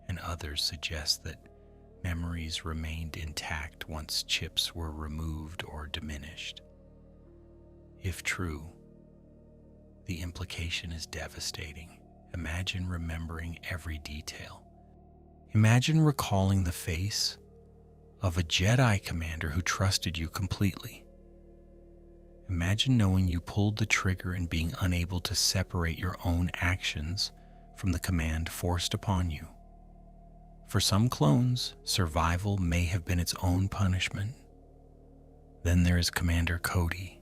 and others suggest that memories remained intact once chips were removed or diminished. If true, the implication is devastating. Imagine remembering every detail. Imagine recalling the face of a Jedi commander who trusted you completely. Imagine knowing you pulled the trigger and being unable to separate your own actions from the command forced upon you. For some clones, survival may have been its own punishment. Then there is Commander Cody.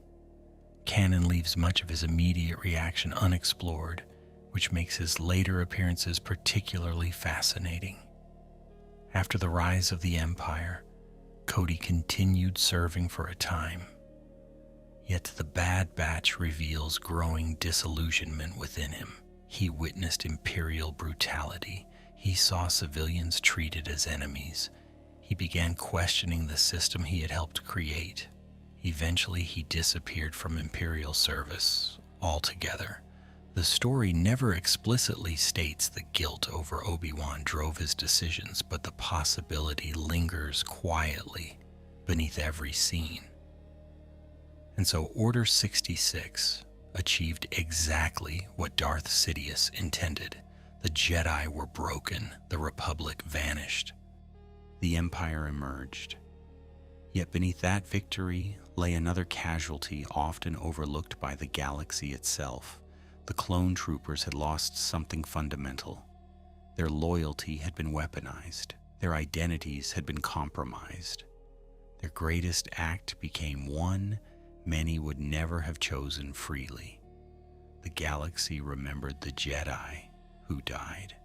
Canon leaves much of his immediate reaction unexplored, which makes his later appearances particularly fascinating. After the rise of the Empire, Cody continued serving for a time. Yet the Bad Batch reveals growing disillusionment within him. He witnessed Imperial brutality. He saw civilians treated as enemies. He began questioning the system he had helped create. Eventually, he disappeared from Imperial service altogether. The story never explicitly states that guilt over Obi-Wan drove his decisions, but the possibility lingers quietly beneath every scene. And so Order 66 achieved exactly what Darth Sidious intended. The Jedi were broken, the Republic vanished. The Empire emerged. Yet beneath that victory lay another casualty often overlooked by the galaxy itself. The clone troopers had lost something fundamental. Their loyalty had been weaponized. Their identities had been compromised. Their greatest act became one many would never have chosen freely. The galaxy remembered the Jedi who died.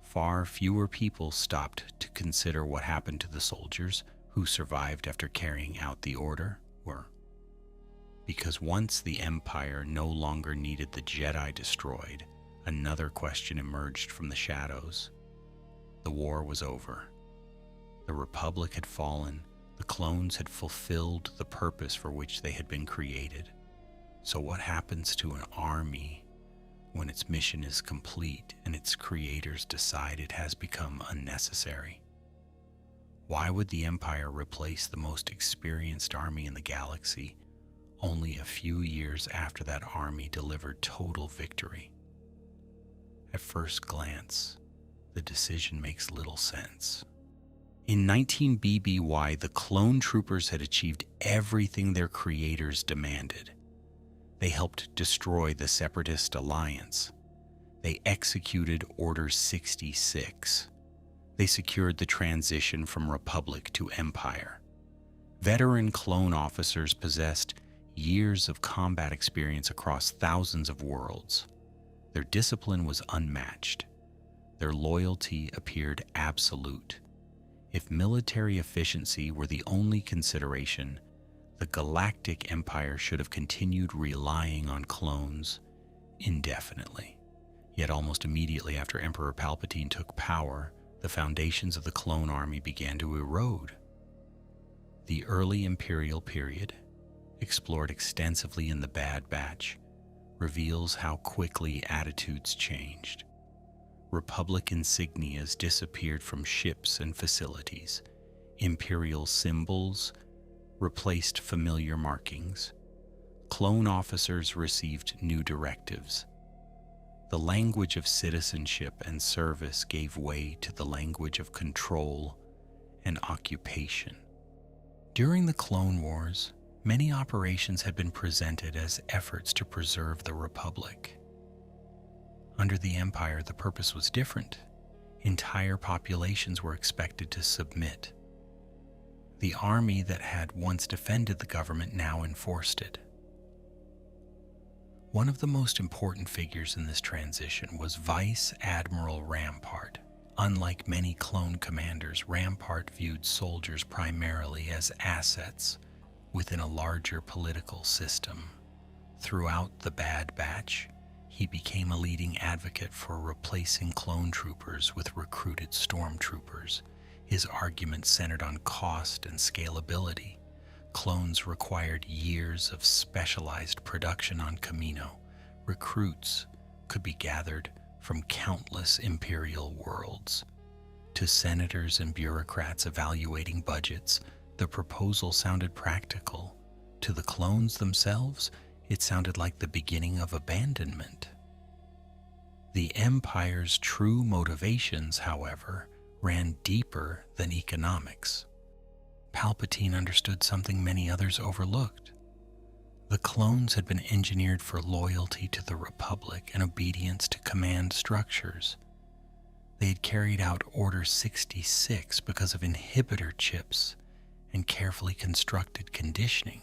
Far fewer people stopped to consider what happened to the soldiers who survived after carrying out the order were. Because once the Empire no longer needed the Jedi destroyed, another question emerged from the shadows. The war was over. The Republic had fallen, The clones had fulfilled the purpose for which they had been created. So what happens to an army when its mission is complete and its creators decide it has become unnecessary? Why would the Empire replace the most experienced army in the galaxy only a few years after that army delivered total victory? At first glance, the decision makes little sense. In 19 BBY, the clone troopers had achieved everything their creators demanded. They helped destroy the Separatist Alliance. They executed Order 66. They secured the transition from Republic to Empire. Veteran clone officers possessed years of combat experience across thousands of worlds. Their discipline was unmatched. Their loyalty appeared absolute. If military efficiency were the only consideration, the Galactic Empire should have continued relying on clones indefinitely. Yet almost immediately after Emperor Palpatine took power, the foundations of the clone army began to erode. The early Imperial period, explored extensively in The Bad Batch, reveals how quickly attitudes changed. Republic insignias disappeared from ships and facilities. Imperial symbols replaced familiar markings. Clone officers received new directives. The language of citizenship and service gave way to the language of control and occupation. During the Clone Wars, many operations had been presented as efforts to preserve the Republic. Under the Empire, the purpose was different. Entire populations were expected to submit. The army that had once defended the government now enforced it. One of the most important figures in this transition was Vice Admiral Rampart. Unlike many clone commanders, Rampart viewed soldiers primarily as assets within a larger political system. Throughout the Bad Batch, he became a leading advocate for replacing clone troopers with recruited stormtroopers. His argument centered on cost and scalability. Clones required years of specialized production on Kamino. Recruits could be gathered from countless Imperial worlds. To senators and bureaucrats evaluating budgets, the proposal sounded practical. To the clones themselves, it sounded like the beginning of abandonment. The Empire's true motivations, however, ran deeper than economics. Palpatine understood something many others overlooked. The clones had been engineered for loyalty to the Republic and obedience to command structures. They had carried out Order 66 because of inhibitor chips and carefully constructed conditioning.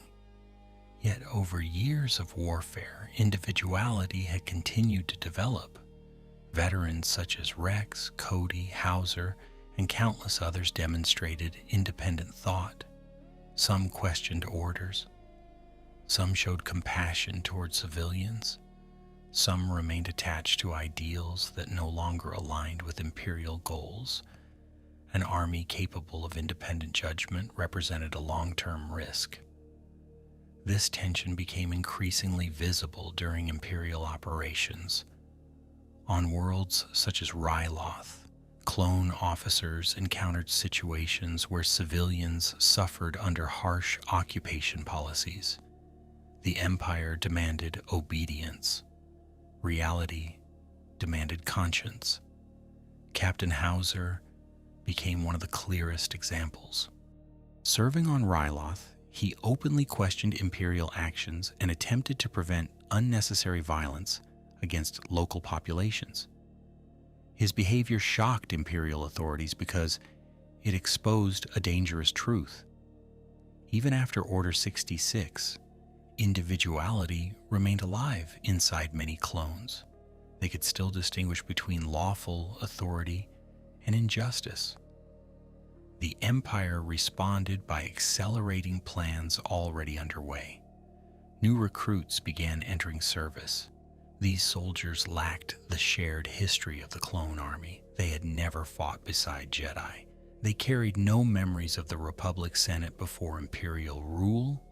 Yet over years of warfare, individuality had continued to develop. Veterans such as Rex, Cody, Hauser, and countless others demonstrated independent thought. Some questioned orders. Some showed compassion toward civilians. Some remained attached to ideals that no longer aligned with Imperial goals. An army capable of independent judgment represented a long-term risk. This tension became increasingly visible during Imperial operations. On worlds such as Ryloth, clone officers encountered situations where civilians suffered under harsh occupation policies. The Empire demanded obedience. Reality demanded conscience. Captain Hauser became one of the clearest examples. Serving on Ryloth, he openly questioned Imperial actions and attempted to prevent unnecessary violence against local populations. His behavior shocked Imperial authorities because it exposed a dangerous truth. Even after Order 66, individuality remained alive inside many clones. They could still distinguish between lawful authority and injustice. The Empire responded by accelerating plans already underway. New recruits began entering service. These soldiers lacked the shared history of the clone army. They had never fought beside Jedi. They carried no memories of the Republic Senate before Imperial rule.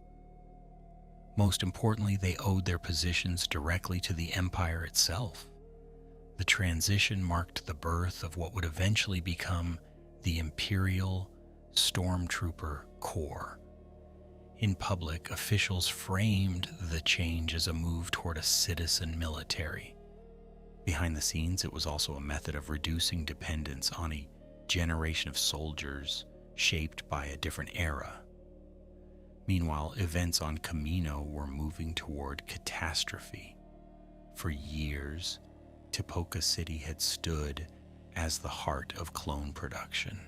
Most importantly, they owed their positions directly to the Empire itself. The transition marked the birth of what would eventually become the Imperial Stormtrooper Corps. In public, officials framed the change as a move toward a citizen military. Behind the scenes, it was also a method of reducing dependence on a generation of soldiers shaped by a different era. Meanwhile, events on Kamino were moving toward catastrophe. For years, Tipoca City had stood as the heart of clone production.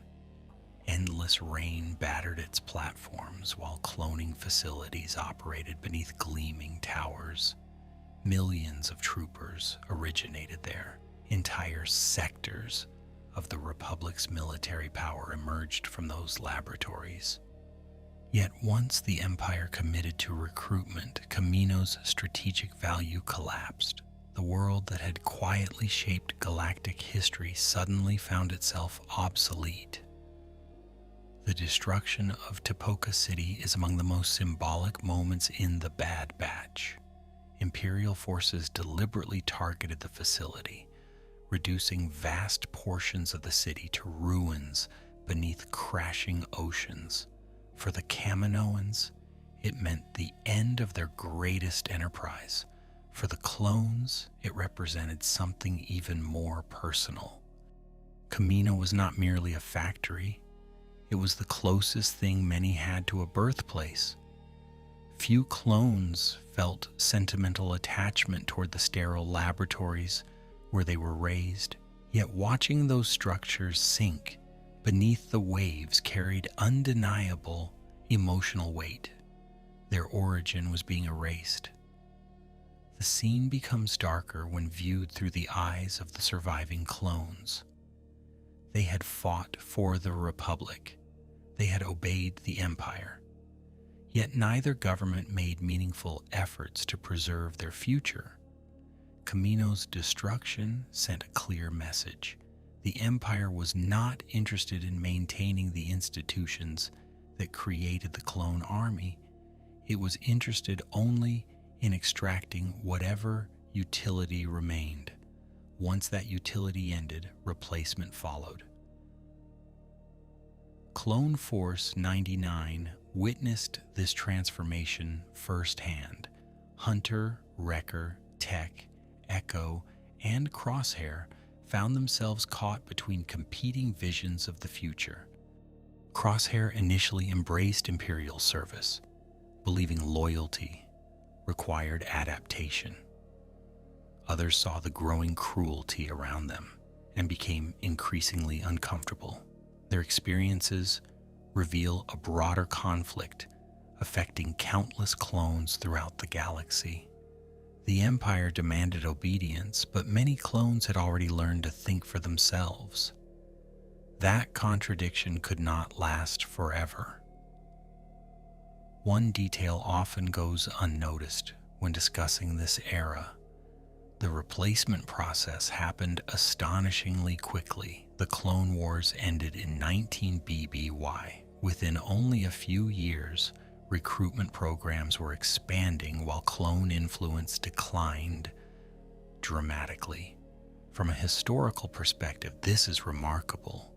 Endless rain battered its platforms while cloning facilities operated beneath gleaming towers. Millions of troopers originated there. Entire sectors of the Republic's military power emerged from those laboratories. Yet once the Empire committed to recruitment, Kamino's strategic value collapsed. The world that had quietly shaped galactic history suddenly found itself obsolete. The destruction of Tipoca City is among the most symbolic moments in the Bad Batch. Imperial forces deliberately targeted the facility, reducing vast portions of the city to ruins beneath crashing oceans. For the Kaminoans, it meant the end of their greatest enterprise. For the clones, it represented something even more personal. Kamino was not merely a factory. It was the closest thing many had to a birthplace. Few clones felt sentimental attachment toward the sterile laboratories where they were raised, yet watching those structures sink beneath the waves carried undeniable emotional weight. Their origin was being erased. The scene becomes darker when viewed through the eyes of the surviving clones. They had fought for the Republic. They had obeyed the Empire. Yet neither government made meaningful efforts to preserve their future. Kamino's destruction sent a clear message. The Empire was not interested in maintaining the institutions that created the clone army. It was interested only in extracting whatever utility remained. Once that utility ended, replacement followed. Clone Force 99 witnessed this transformation firsthand. Hunter, Wrecker, Tech, Echo, and Crosshair found themselves caught between competing visions of the future. Crosshair initially embraced Imperial service, believing loyalty required adaptation. Others saw the growing cruelty around them and became increasingly uncomfortable. Their experiences reveal a broader conflict affecting countless clones throughout the galaxy. The Empire demanded obedience, but many clones had already learned to think for themselves. That contradiction could not last forever. One detail often goes unnoticed when discussing this era. The replacement process happened astonishingly quickly. The Clone Wars ended in 19 BBY. Within only a few years, recruitment programs were expanding while clone influence declined dramatically. From a historical perspective, this is remarkable.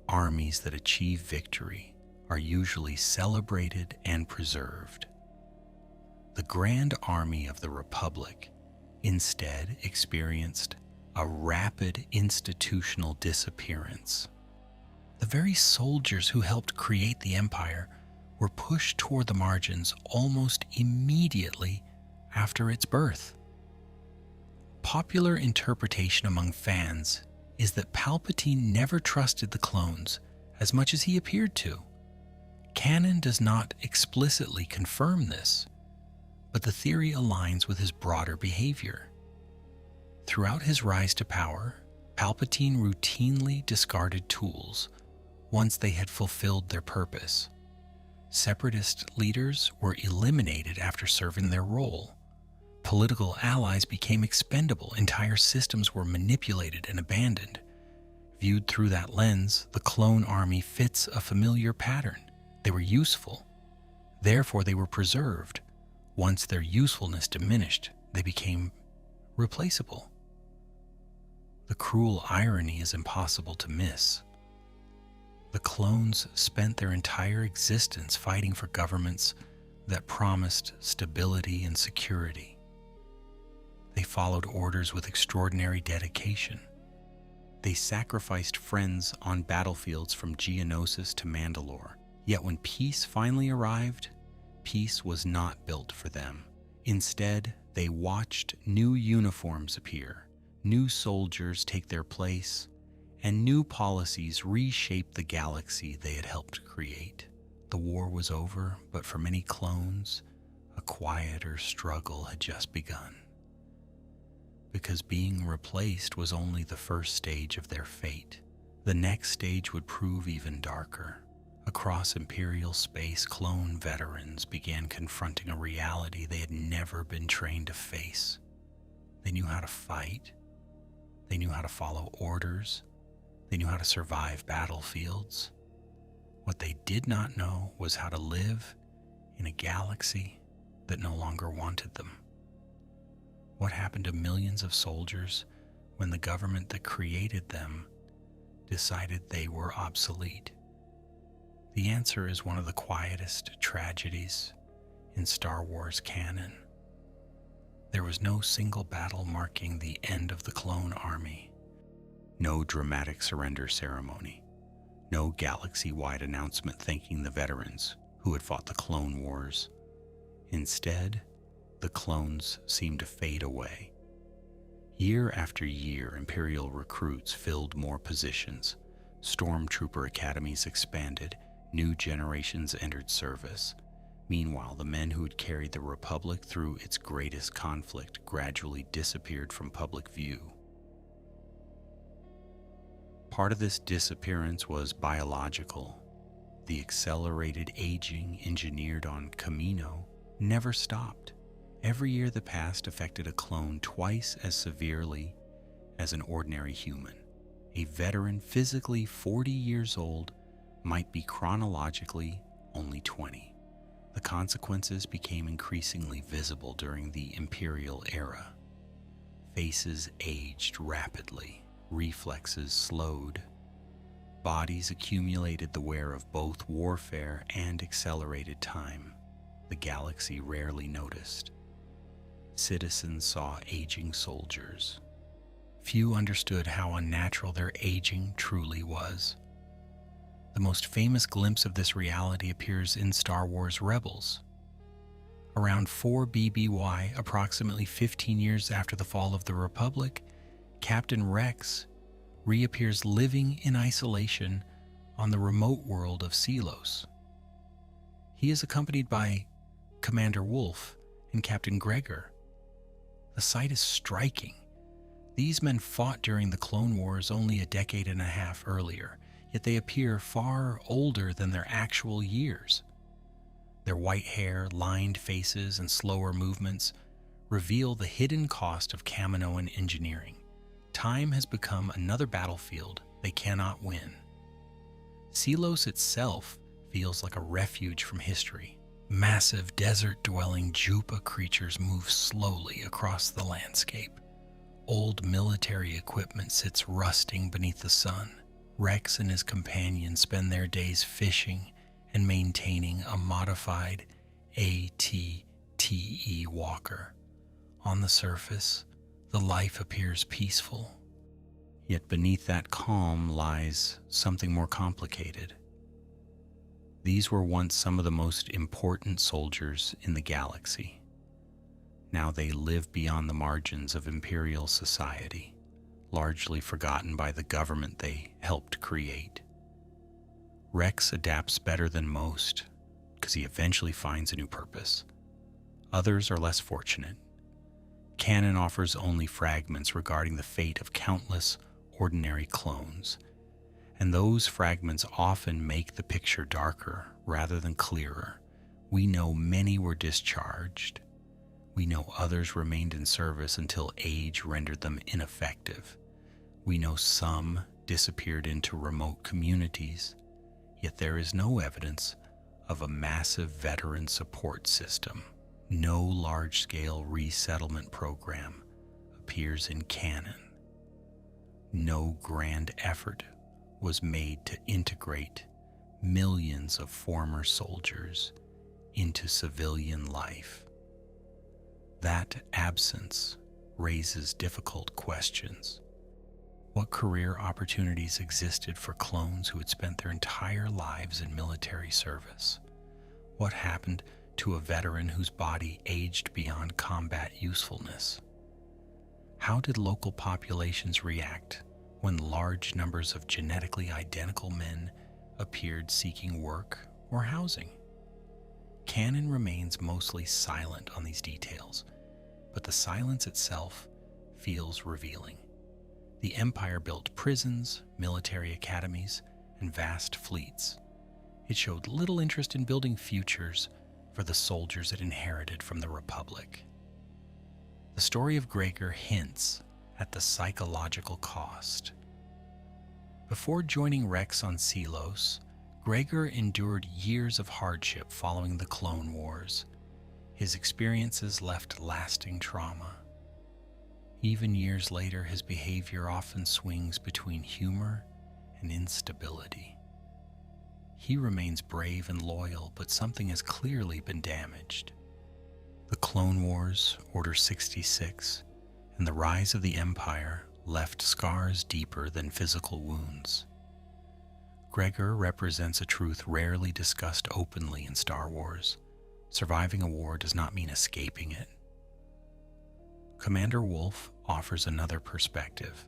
Armies that achieve victory are usually celebrated and preserved. The Grand Army of the Republic instead experienced a rapid institutional disappearance. The very soldiers who helped create the Empire were pushed toward the margins almost immediately after its birth. Popular interpretation among fans is that Palpatine never trusted the clones as much as he appeared to. Canon does not explicitly confirm this, but the theory aligns with his broader behavior. Throughout his rise to power, Palpatine routinely discarded tools once they had fulfilled their purpose. Separatist leaders were eliminated after serving their role. Political allies became expendable. Entire systems were manipulated and abandoned. Viewed through that lens, the clone army fits a familiar pattern. They were useful. Therefore, they were preserved. Once their usefulness diminished, they became replaceable. The cruel irony is impossible to miss. The clones spent their entire existence fighting for governments that promised stability and security. They followed orders with extraordinary dedication. They sacrificed friends on battlefields from Geonosis to Mandalore. Yet when peace finally arrived, peace was not built for them. Instead, they watched new uniforms appear, new soldiers take their place, and new policies reshape the galaxy they had helped create. The war was over, but for many clones, a quieter struggle had just begun. Because being replaced was only the first stage of their fate. The next stage would prove even darker. Across Imperial space, clone veterans began confronting a reality they had never been trained to face. They knew how to fight. They knew how to follow orders. They knew how to survive battlefields. What they did not know was how to live in a galaxy that no longer wanted them. What happened to millions of soldiers when the government that created them decided they were obsolete? The answer is one of the quietest tragedies in Star Wars canon. There was no single battle marking the end of the clone army. No dramatic surrender ceremony. No galaxy-wide announcement thanking the veterans who had fought the Clone Wars. Instead, the clones seemed to fade away. Year after year, Imperial recruits filled more positions. Stormtrooper academies expanded. New generations entered service. Meanwhile, the men who had carried the Republic through its greatest conflict gradually disappeared from public view. Part of this disappearance was biological. The accelerated aging engineered on Kamino never stopped. Every year that passed affected a clone twice as severely as an ordinary human. A veteran physically 40 years old might be chronologically only 20. The consequences became increasingly visible during the Imperial era. Faces aged rapidly. Reflexes slowed. Bodies accumulated the wear of both warfare and accelerated time. The galaxy rarely noticed. Citizens saw aging soldiers. Few understood how unnatural their aging truly was. The most famous glimpse of this reality appears in Star Wars Rebels. Around 4 BBY, approximately 15 years after the fall of the Republic, Captain Rex reappears living in isolation on the remote world of Selos. He is accompanied by Commander Wolf and Captain Gregor. The sight is striking. These men fought during the Clone Wars only a decade and a half earlier, yet they appear far older than their actual years. Their white hair, lined faces, and slower movements reveal the hidden cost of Kaminoan engineering. Time has become another battlefield they cannot win. Selos itself feels like a refuge from history. Massive desert-dwelling Jupa creatures move slowly across the landscape. Old military equipment sits rusting beneath the sun. Rex and his companions spend their days fishing and maintaining a modified AT-TE walker. On the surface, the life appears peaceful. Yet beneath that calm lies something more complicated. These were once some of the most important soldiers in the galaxy. Now they live beyond the margins of Imperial society, largely forgotten by the government they helped create. Rex adapts better than most because he eventually finds a new purpose. Others are less fortunate. Canon offers only fragments regarding the fate of countless ordinary clones, and those fragments often make the picture darker rather than clearer. We know many were discharged. We know others remained in service until age rendered them ineffective. We know some disappeared into remote communities, yet there is no evidence of a massive veteran support system. No large-scale resettlement program appears in canon. No grand effort was made to integrate millions of former soldiers into civilian life. That absence raises difficult questions. What career opportunities existed for clones who had spent their entire lives in military service? What happened to a veteran whose body aged beyond combat usefulness? How did local populations react when large numbers of genetically identical men appeared seeking work or housing? Canon remains mostly silent on these details, but the silence itself feels revealing. The Empire built prisons, military academies, and vast fleets. It showed little interest in building futures for the soldiers it inherited from the Republic. The story of Gregor hints at the psychological cost. Before joining Rex on Selos, Gregor endured years of hardship following the Clone Wars. His experiences left lasting trauma. Even years later, his behavior often swings between humor and instability. He remains brave and loyal, but something has clearly been damaged. The Clone Wars, Order 66, and the rise of the Empire left scars deeper than physical wounds. Gregor represents a truth rarely discussed openly in Star Wars. Surviving a war does not mean escaping it. Commander Wolffe offers another perspective.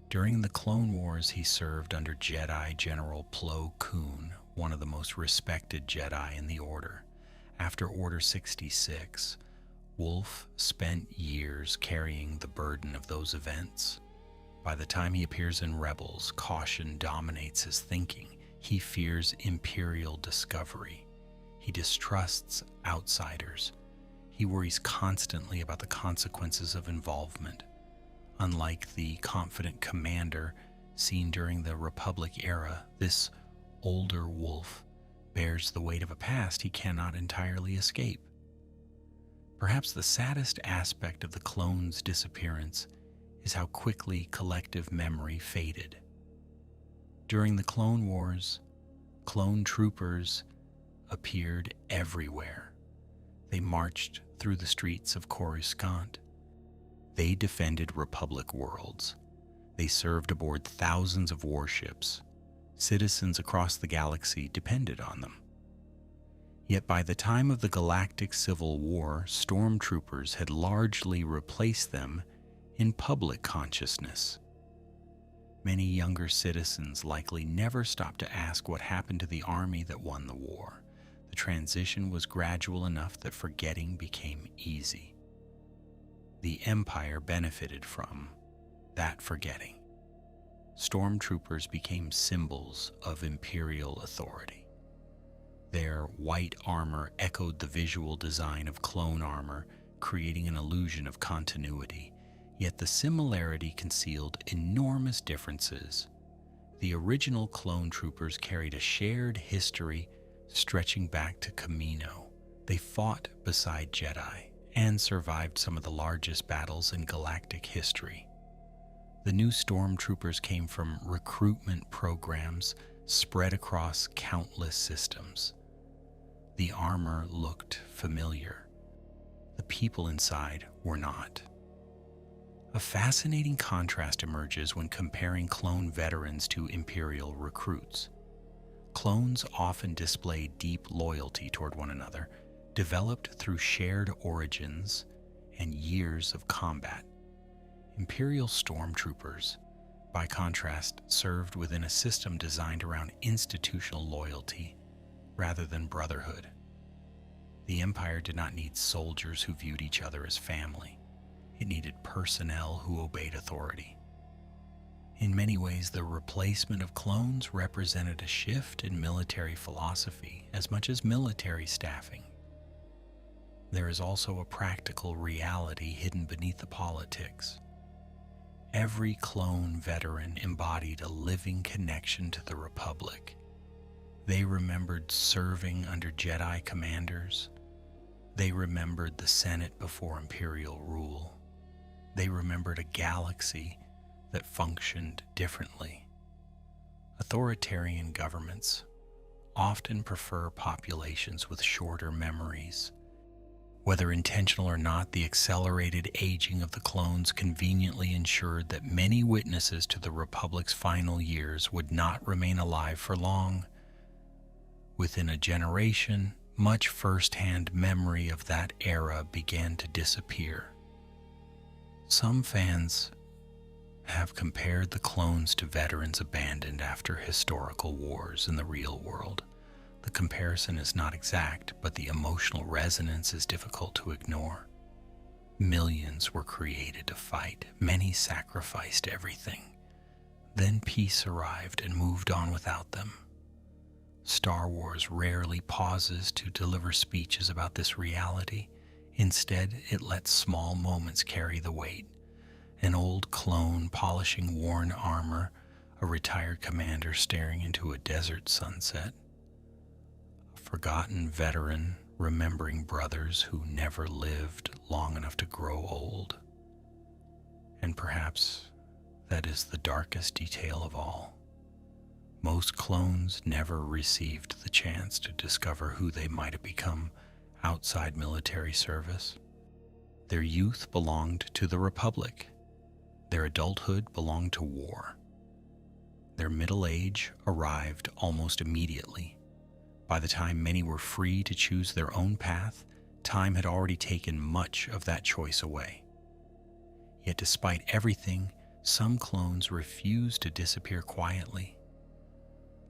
During the Clone Wars, he served under Jedi General Plo Koon, one of the most respected Jedi in the Order. After Order 66, Wolffe spent years carrying the burden of those events. By the time he appears in Rebels, caution dominates his thinking. He fears Imperial discovery. He distrusts outsiders. He worries constantly about the consequences of involvement. Unlike the confident commander seen during the Republic era, this older Wolffe bears the weight of a past he cannot entirely escape. Perhaps the saddest aspect of the clones' disappearance is how quickly collective memory faded. During the Clone Wars, clone troopers appeared everywhere. They marched through the streets of Coruscant. They defended Republic worlds. They served aboard thousands of warships. Citizens across the galaxy depended on them. Yet by the time of the Galactic Civil War, stormtroopers had largely replaced them in public consciousness. Many younger citizens likely never stopped to ask what happened to the army that won the war. The transition was gradual enough that forgetting became easy. The Empire benefited from that forgetting. Stormtroopers became symbols of Imperial authority. Their white armor echoed the visual design of clone armor, creating an illusion of continuity. Yet the similarity concealed enormous differences. The original clone troopers carried a shared history stretching back to Kamino. They fought beside Jedi and survived some of the largest battles in galactic history. The new stormtroopers came from recruitment programs spread across countless systems. The armor looked familiar. The people inside were not. A fascinating contrast emerges when comparing clone veterans to Imperial recruits. Clones often display deep loyalty toward one another, developed through shared origins and years of combat. Imperial stormtroopers, by contrast, served within a system designed around institutional loyalty rather than brotherhood. The Empire did not need soldiers who viewed each other as family. It needed personnel who obeyed authority. In many ways, the replacement of clones represented a shift in military philosophy as much as military staffing. There is also a practical reality hidden beneath the politics. Every clone veteran embodied a living connection to the Republic. They remembered serving under Jedi commanders. They remembered the Senate before Imperial rule. They remembered a galaxy that functioned differently. Authoritarian governments often prefer populations with shorter memories. Whether intentional or not, the accelerated aging of the clones conveniently ensured that many witnesses to the Republic's final years would not remain alive for long. Within a generation, much first-hand memory of that era began to disappear. Some fans have compared the clones to veterans abandoned after historical wars in the real world. The comparison is not exact, but the emotional resonance is difficult to ignore. Millions were created to fight. Many sacrificed everything. Then peace arrived and moved on without them. Star Wars rarely pauses to deliver speeches about this reality. Instead, it lets small moments carry the weight. An old clone polishing worn armor, a retired commander staring into a desert sunset, forgotten veteran remembering brothers who never lived long enough to grow old. And perhaps that is the darkest detail of all. Most clones never received the chance to discover who they might have become outside military service. Their youth belonged to the Republic. Their adulthood belonged to war. Their middle age arrived almost immediately. By the time many were free to choose their own path, time had already taken much of that choice away. Yet despite everything, some clones refused to disappear quietly.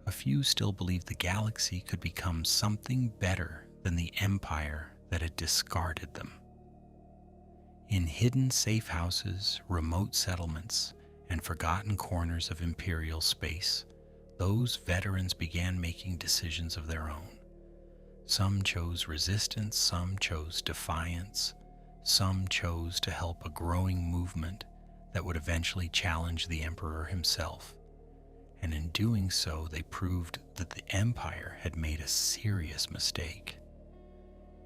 A few still believed the galaxy could become something better than the empire that had discarded them. In hidden safe houses, remote settlements, and forgotten corners of Imperial space, those veterans began making decisions of their own. Some chose resistance, some chose defiance, some chose to help a growing movement that would eventually challenge the Emperor himself. And in doing so, they proved that the Empire had made a serious mistake.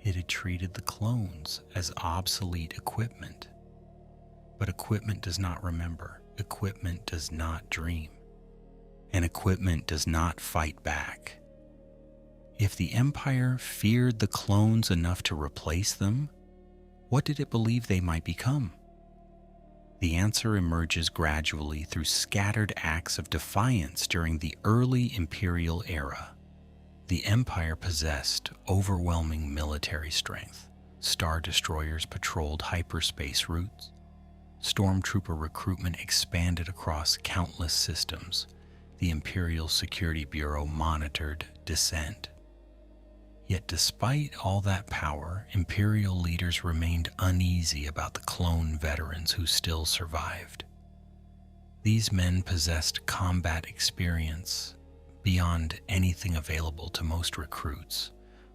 It had treated the clones as obsolete equipment. But equipment does not remember. Equipment does not dream. And equipment does not fight back. If the Empire feared the clones enough to replace them, what did it believe they might become? The answer emerges gradually through scattered acts of defiance during the early Imperial era. The Empire possessed overwhelming military strength. Star destroyers patrolled hyperspace routes. Stormtrooper recruitment expanded across countless systems. The Imperial Security Bureau monitored dissent. Yet despite all that power, Imperial leaders remained uneasy about the clone veterans who still survived. These men possessed combat experience beyond anything available to most recruits.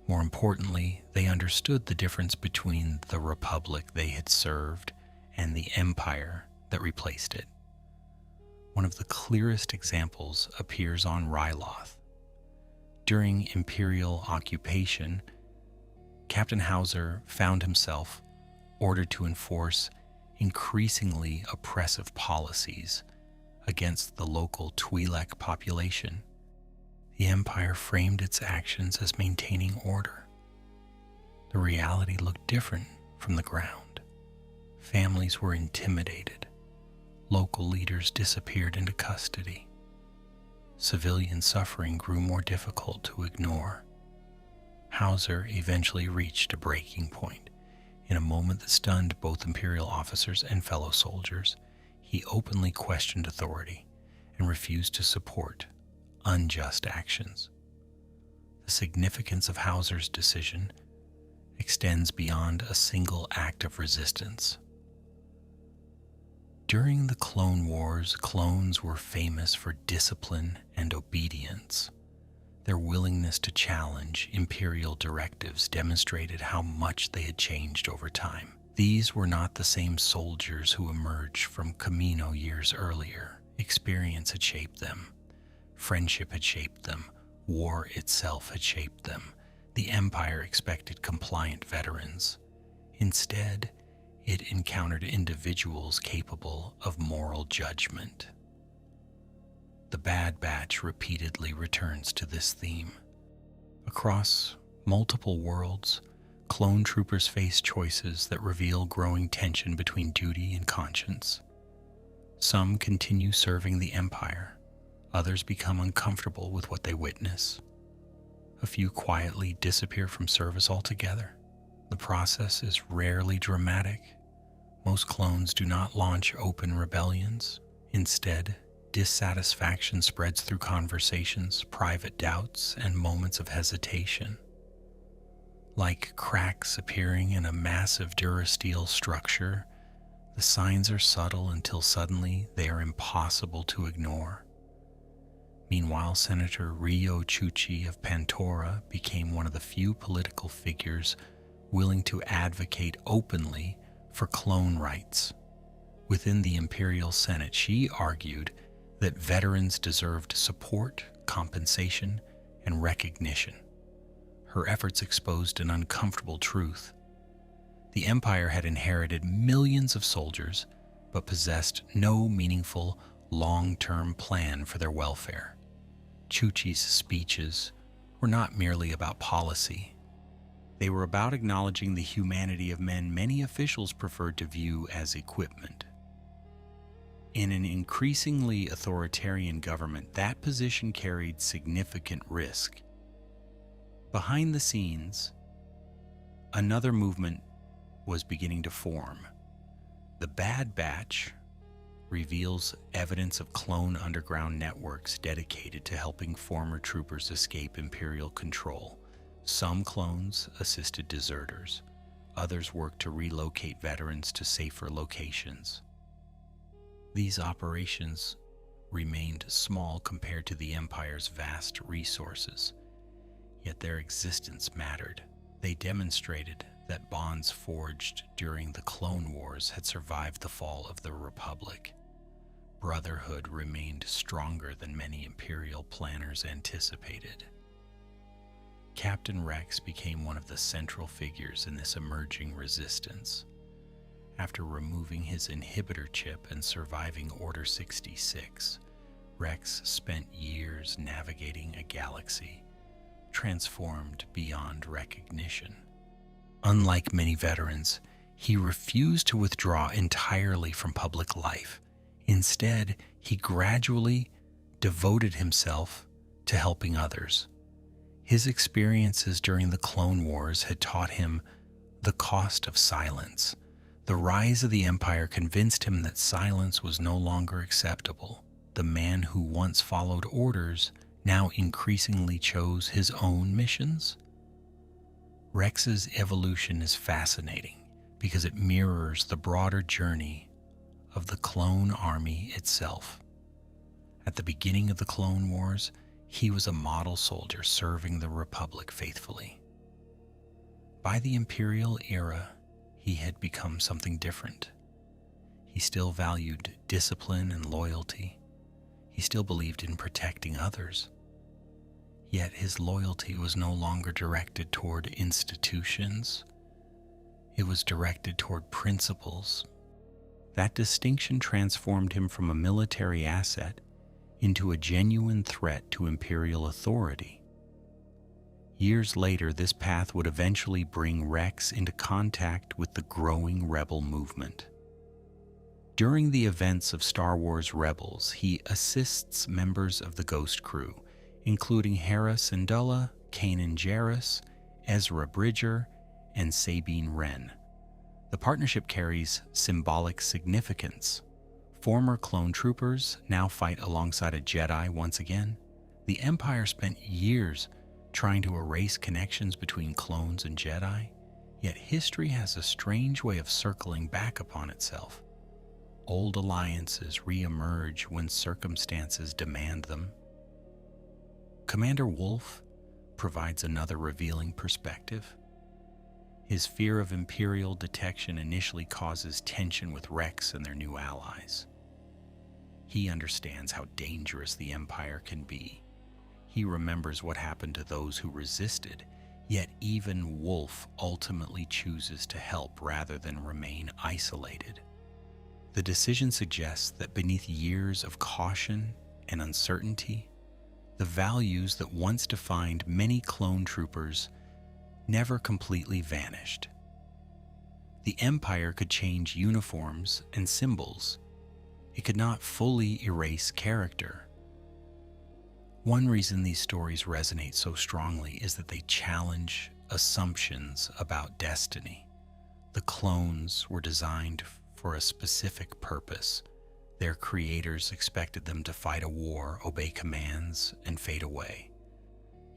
More importantly, they understood the difference between the Republic they had served and the Empire that replaced it. One of the clearest examples appears on Ryloth. During Imperial occupation, Captain Hauser found himself ordered to enforce increasingly oppressive policies against the local Twi'lek population. The Empire framed its actions as maintaining order. The reality looked different from the ground. Families were intimidated. Local leaders disappeared into custody. Civilian suffering grew more difficult to ignore. Hauser eventually reached a breaking point. In a moment that stunned both Imperial officers and fellow soldiers, he openly questioned authority and refused to support unjust actions. The significance of Hauser's decision extends beyond a single act of resistance. During the Clone Wars, clones were famous for discipline and obedience. Their willingness to challenge Imperial directives demonstrated how much they had changed over time. These were not the same soldiers who emerged from Camino years earlier. Experience had shaped them. Friendship had shaped them. War itself had shaped them. The Empire expected compliant veterans. Instead, it encountered individuals capable of moral judgment. The Bad Batch repeatedly returns to this theme. Across multiple worlds, clone troopers face choices that reveal growing tension between duty and conscience. Some continue serving the Empire. Others become uncomfortable with what they witness. A few quietly disappear from service altogether. The process is rarely dramatic. Most clones do not launch open rebellions. Instead, dissatisfaction spreads through conversations, private doubts, and moments of hesitation. Like cracks appearing in a massive durasteel structure, the signs are subtle until suddenly they are impossible to ignore. Meanwhile, Senator Rio Chuchi of Pantora became one of the few political figures willing to advocate openly for clone rights. Within the Imperial Senate, she argued that veterans deserved support, compensation, and recognition. Her efforts exposed an uncomfortable truth. The Empire had inherited millions of soldiers, but possessed no meaningful, long-term plan for their welfare. Chuchi's speeches were not merely about policy. They were about acknowledging the humanity of men many officials preferred to view as equipment. In an increasingly authoritarian government, that position carried significant risk. Behind the scenes, another movement was beginning to form. The Bad Batch reveals evidence of clone underground networks dedicated to helping former troopers escape Imperial control. Some clones assisted deserters. Others worked to relocate veterans to safer locations. These operations remained small compared to the Empire's vast resources, yet their existence mattered. They demonstrated that bonds forged during the Clone Wars had survived the fall of the Republic. Brotherhood remained stronger than many Imperial planners anticipated. Captain Rex became one of the central figures in this emerging resistance. After removing his inhibitor chip and surviving Order 66, Rex spent years navigating a galaxy transformed beyond recognition. Unlike many veterans, he refused to withdraw entirely from public life. Instead, he gradually devoted himself to helping others. His experiences during the Clone Wars had taught him the cost of silence. The rise of the Empire convinced him that silence was no longer acceptable. The man who once followed orders now increasingly chose his own missions. Rex's evolution is fascinating because it mirrors the broader journey of the clone army itself. At the beginning of the Clone Wars, he was a model soldier serving the Republic faithfully. By the Imperial era, he had become something different. He still valued discipline and loyalty. He still believed in protecting others. Yet his loyalty was no longer directed toward institutions. It was directed toward principles. That distinction transformed him from a military asset into a genuine threat to Imperial authority. Years later, this path would eventually bring Rex into contact with the growing rebel movement. During the events of Star Wars Rebels, he assists members of the Ghost Crew, including Hera Syndulla, Kanan Jarrus, Ezra Bridger, and Sabine Wren. The partnership carries symbolic significance. Former clone troopers now fight alongside a Jedi once again. The Empire spent years trying to erase connections between clones and Jedi, yet history has a strange way of circling back upon itself. Old alliances re-emerge when circumstances demand them. Commander Wolffe provides another revealing perspective. His fear of Imperial detection initially causes tension with Rex and their new allies. He understands how dangerous the Empire can be. He remembers what happened to those who resisted, yet even Wolf ultimately chooses to help rather than remain isolated. The decision suggests that beneath years of caution and uncertainty, the values that once defined many clone troopers never completely vanished. The Empire could change uniforms and symbols. It could not fully erase character. One reason these stories resonate so strongly is that they challenge assumptions about destiny. The clones were designed for a specific purpose. Their creators expected them to fight a war, obey commands, and fade away.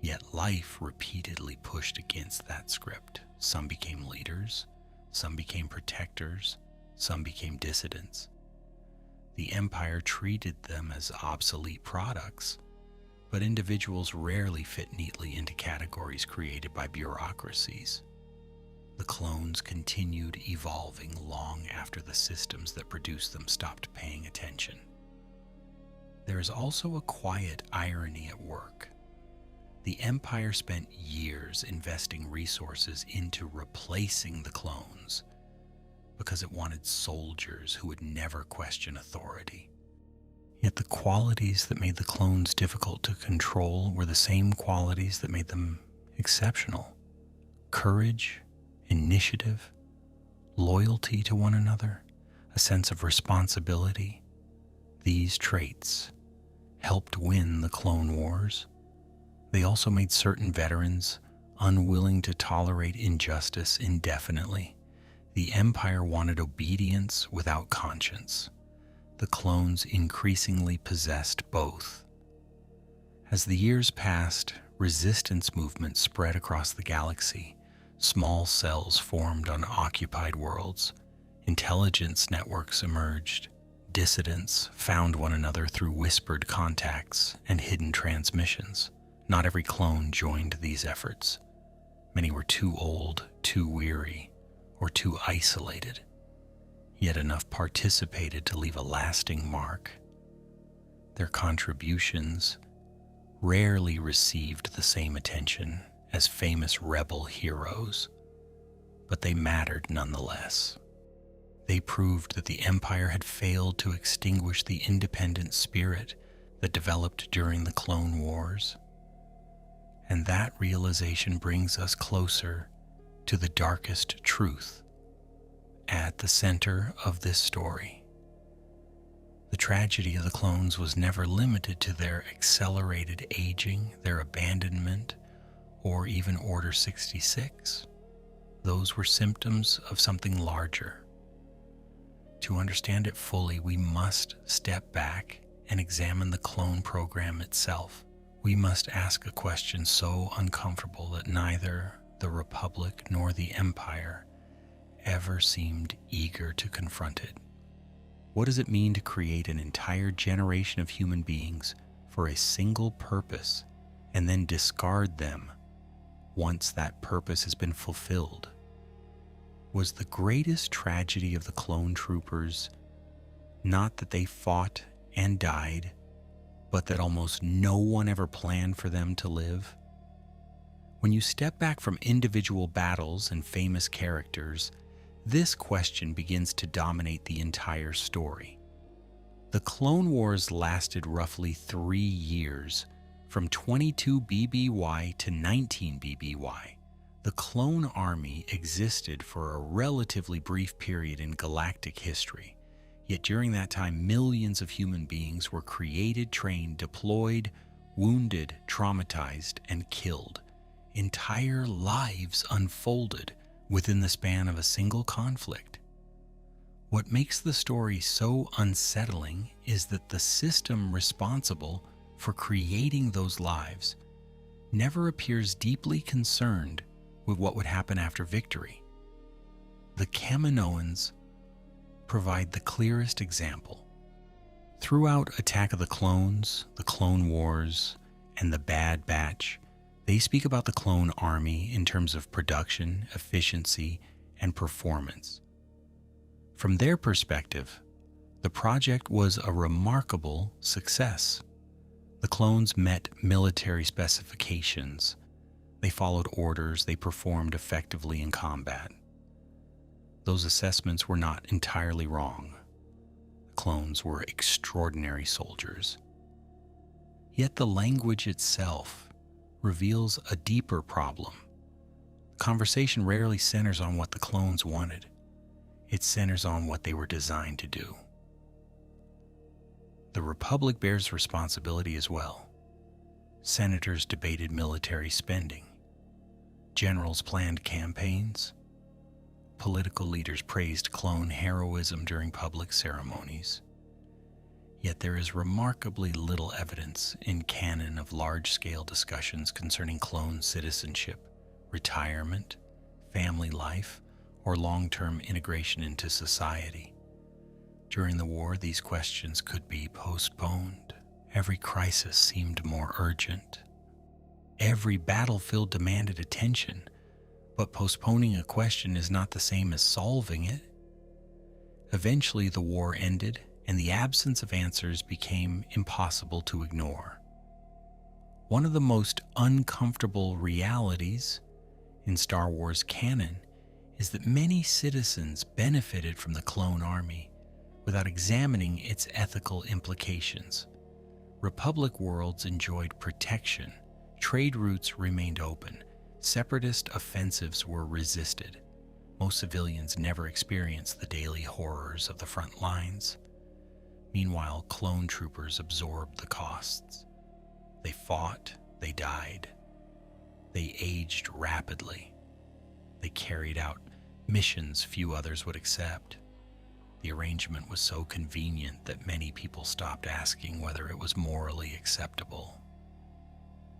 Yet life repeatedly pushed against that script. Some became leaders, some became protectors, some became dissidents. The Empire treated them as obsolete products, but individuals rarely fit neatly into categories created by bureaucracies. The clones continued evolving long after the systems that produced them stopped paying attention. There is also a quiet irony at work. The Empire spent years investing resources into replacing the clones because it wanted soldiers who would never question authority. Yet the qualities that made the clones difficult to control were the same qualities that made them exceptional. Courage, initiative, loyalty to one another, a sense of responsibility. These traits helped win the Clone Wars. They also made certain veterans unwilling to tolerate injustice indefinitely. The Empire wanted obedience without conscience. The clones increasingly possessed both. As the years passed, resistance movements spread across the galaxy. Small cells formed on occupied worlds. Intelligence networks emerged. Dissidents found one another through whispered contacts and hidden transmissions. Not every clone joined these efforts. Many were too old, too weary, or too isolated. Yet enough participated to leave a lasting mark. Their contributions rarely received the same attention as famous rebel heroes, but they mattered nonetheless. They proved that the Empire had failed to extinguish the independent spirit that developed during the Clone Wars. And that realization brings us closer to the darkest truth at the center of this story. The tragedy of the clones was never limited to their accelerated aging, their abandonment, or even Order 66. Those were symptoms of something larger. To understand it fully, we must step back and examine the clone program itself. We must ask a question so uncomfortable that neither the Republic nor the Empire ever seemed eager to confront it. What does it mean to create an entire generation of human beings for a single purpose and then discard them once that purpose has been fulfilled? Was the greatest tragedy of the clone troopers not that they fought and died, but that almost no one ever planned for them to live? When you step back from individual battles and famous characters, this question begins to dominate the entire story. The Clone Wars lasted roughly 3 years, from 22 BBY to 19 BBY. The clone army existed for a relatively brief period in galactic history. Yet during that time, millions of human beings were created, trained, deployed, wounded, traumatized, and killed. Entire lives unfolded within the span of a single conflict. What makes the story so unsettling is that the system responsible for creating those lives never appears deeply concerned with what would happen after victory. The Kaminoans provide the clearest example. Throughout Attack of the Clones, the Clone Wars, and the Bad Batch, They speak about the clone army in terms of production, efficiency, and performance. From their perspective, the project was a remarkable success. The clones met military specifications. They followed orders. They performed effectively in combat. Those assessments were not entirely wrong. The clones were extraordinary soldiers. Yet the language itself reveals a deeper problem. The conversation rarely centers on what the clones wanted. It centers on what they were designed to do. The Republic bears responsibility as well. Senators debated military spending. Generals planned campaigns. Political leaders praised clone heroism during public ceremonies. Yet there is remarkably little evidence in canon of large-scale discussions concerning clone citizenship, retirement, family life, or long-term integration into society. During the war, these questions could be postponed. Every crisis seemed more urgent. Every battlefield demanded attention, but postponing a question is not the same as solving it. Eventually, the war ended, and the absence of answers became impossible to ignore. One of the most uncomfortable realities in Star Wars canon is that many citizens benefited from the clone army without examining its ethical implications. Republic worlds enjoyed protection, trade routes remained open, separatist offensives were resisted. Most civilians never experienced the daily horrors of the front lines. Meanwhile, clone troopers absorbed the costs. They fought, they died. They aged rapidly. They carried out missions few others would accept. The arrangement was so convenient that many people stopped asking whether it was morally acceptable.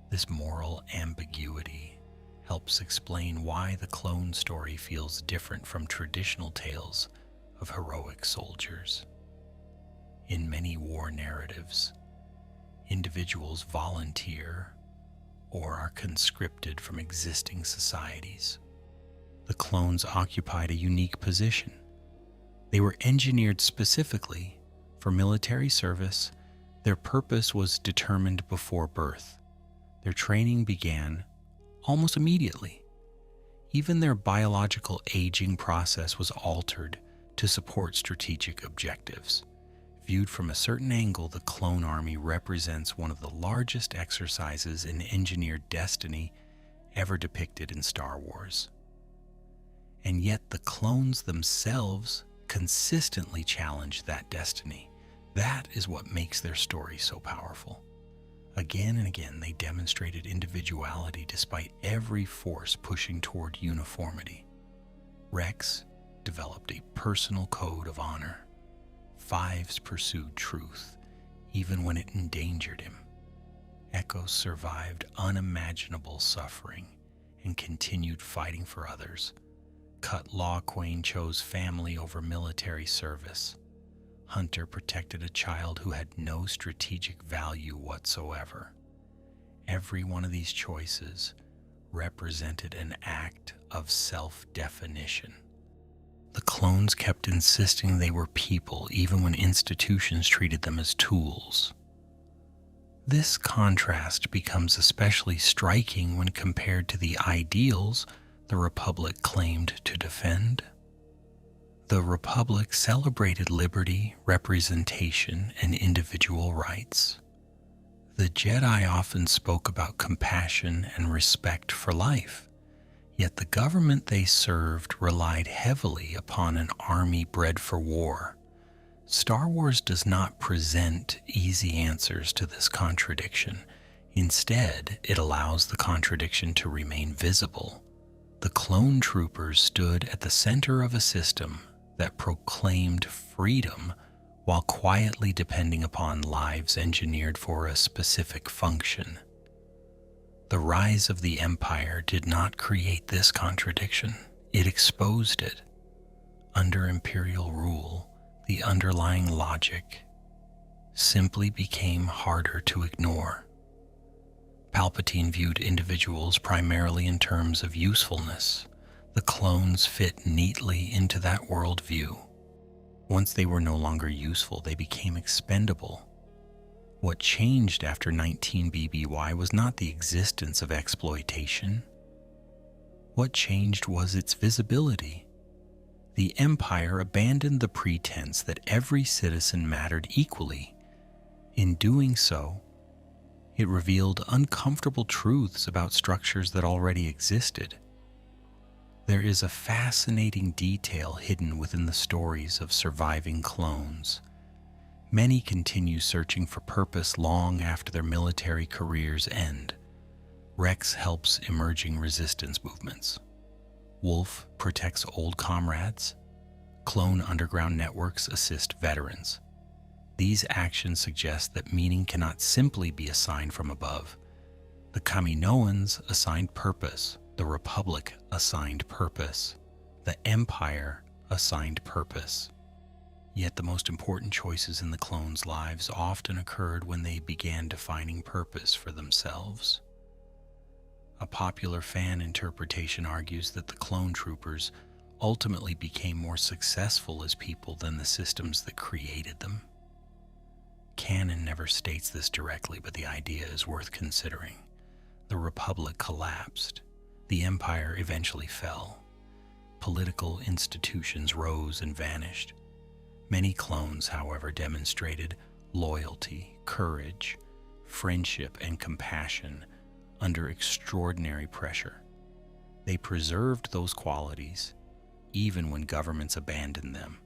This moral ambiguity helps explain why the clone story feels different from traditional tales of heroic soldiers. In many war narratives, individuals volunteer or are conscripted from existing societies. The clones occupied a unique position. They were engineered specifically for military service. Their purpose was determined before birth. Their training began almost immediately. Even their biological aging process was altered to support strategic objectives. Viewed from a certain angle, the clone army represents one of the largest exercises in engineered destiny ever depicted in Star Wars. And yet the clones themselves consistently challenge that destiny. That is what makes their story so powerful. Again and again, they demonstrated individuality despite every force pushing toward uniformity. Rex developed a personal code of honor. Fives pursued truth, even when it endangered him. Echo survived unimaginable suffering and continued fighting for others. Cut Law Quain chose family over military service. Hunter protected a child who had no strategic value whatsoever. Every one of these choices represented an act of self-definition. The clones kept insisting they were people, even when institutions treated them as tools. This contrast becomes especially striking when compared to the ideals the Republic claimed to defend. The Republic celebrated liberty, representation, and individual rights. The Jedi often spoke about compassion and respect for life. Yet the government they served relied heavily upon an army bred for war. Star Wars does not present easy answers to this contradiction. Instead, it allows the contradiction to remain visible. The clone troopers stood at the center of a system that proclaimed freedom while quietly depending upon lives engineered for a specific function. The rise of the Empire did not create this contradiction. It exposed it. Under Imperial rule, the underlying logic simply became harder to ignore. Palpatine viewed individuals primarily in terms of usefulness. The clones fit neatly into that worldview. Once they were no longer useful, they became expendable. What changed after 19 BBY was not the existence of exploitation. What changed was its visibility. The Empire abandoned the pretense that every citizen mattered equally. In doing so, it revealed uncomfortable truths about structures that already existed. There is a fascinating detail hidden within the stories of surviving clones. Many continue searching for purpose long after their military careers end. Rex helps emerging resistance movements. Wolf protects old comrades. Clone underground networks assist veterans. These actions suggest that meaning cannot simply be assigned from above. The Kaminoans assigned purpose. The Republic assigned purpose. The Empire assigned purpose. Yet the most important choices in the clones' lives often occurred when they began defining purpose for themselves. A popular fan interpretation argues that the clone troopers ultimately became more successful as people than the systems that created them. Canon never states this directly, but the idea is worth considering. The Republic collapsed. The Empire eventually fell. Political institutions rose and vanished. Many clones, however, demonstrated loyalty, courage, friendship, and compassion under extraordinary pressure. They preserved those qualities even when governments abandoned them.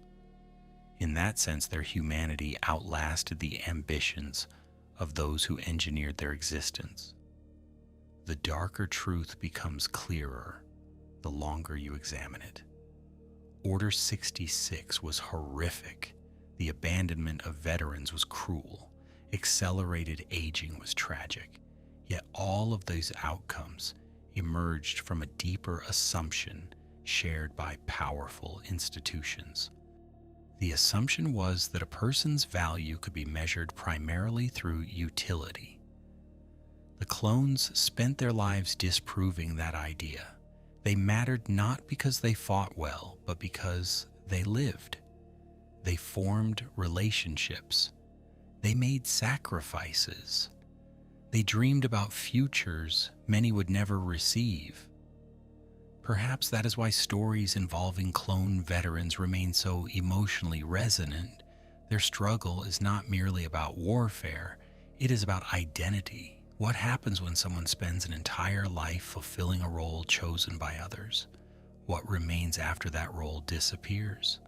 In that sense, their humanity outlasted the ambitions of those who engineered their existence. The darker truth becomes clearer the longer you examine it. Order 66 was horrific. The abandonment of veterans was cruel. Accelerated aging was tragic. Yet all of these outcomes emerged from a deeper assumption shared by powerful institutions. The assumption was that a person's value could be measured primarily through utility. The clones spent their lives disproving that idea. They mattered not because they fought well, but because they lived. They formed relationships. They made sacrifices. They dreamed about futures many would never receive. Perhaps that is why stories involving clone veterans remain so emotionally resonant. Their struggle is not merely about warfare, it is about identity. What happens when someone spends an entire life fulfilling a role chosen by others? What remains after that role disappears?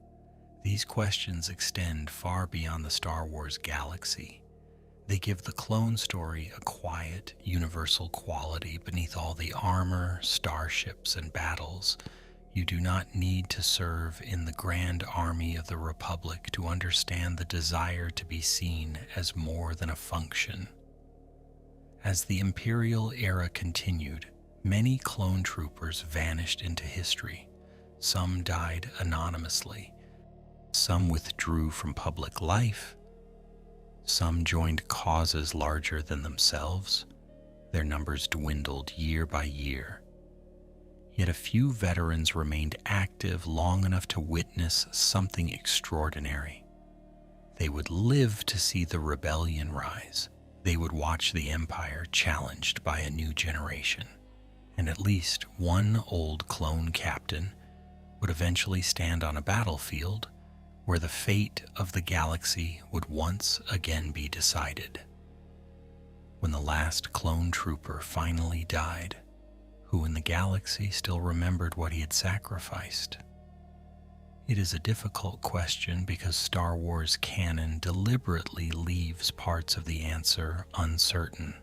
These questions extend far beyond the Star Wars galaxy. They give the clone story a quiet, universal quality beneath all the armor, starships, and battles. You do not need to serve in the grand army of the Republic to understand the desire to be seen as more than a function. As the Imperial era continued, many clone troopers vanished into history. Some died anonymously. Some withdrew from public life. Some joined causes larger than themselves. Their numbers dwindled year by year. Yet a few veterans remained active long enough to witness something extraordinary. They would live to see the rebellion rise. They would watch the Empire challenged by a new generation. And at least one old clone captain would eventually stand on a battlefield where the fate of the galaxy would once again be decided. When the last clone trooper finally died, who in the galaxy still remembered what he had sacrificed? It is a difficult question because Star Wars canon deliberately leaves parts of the answer uncertain.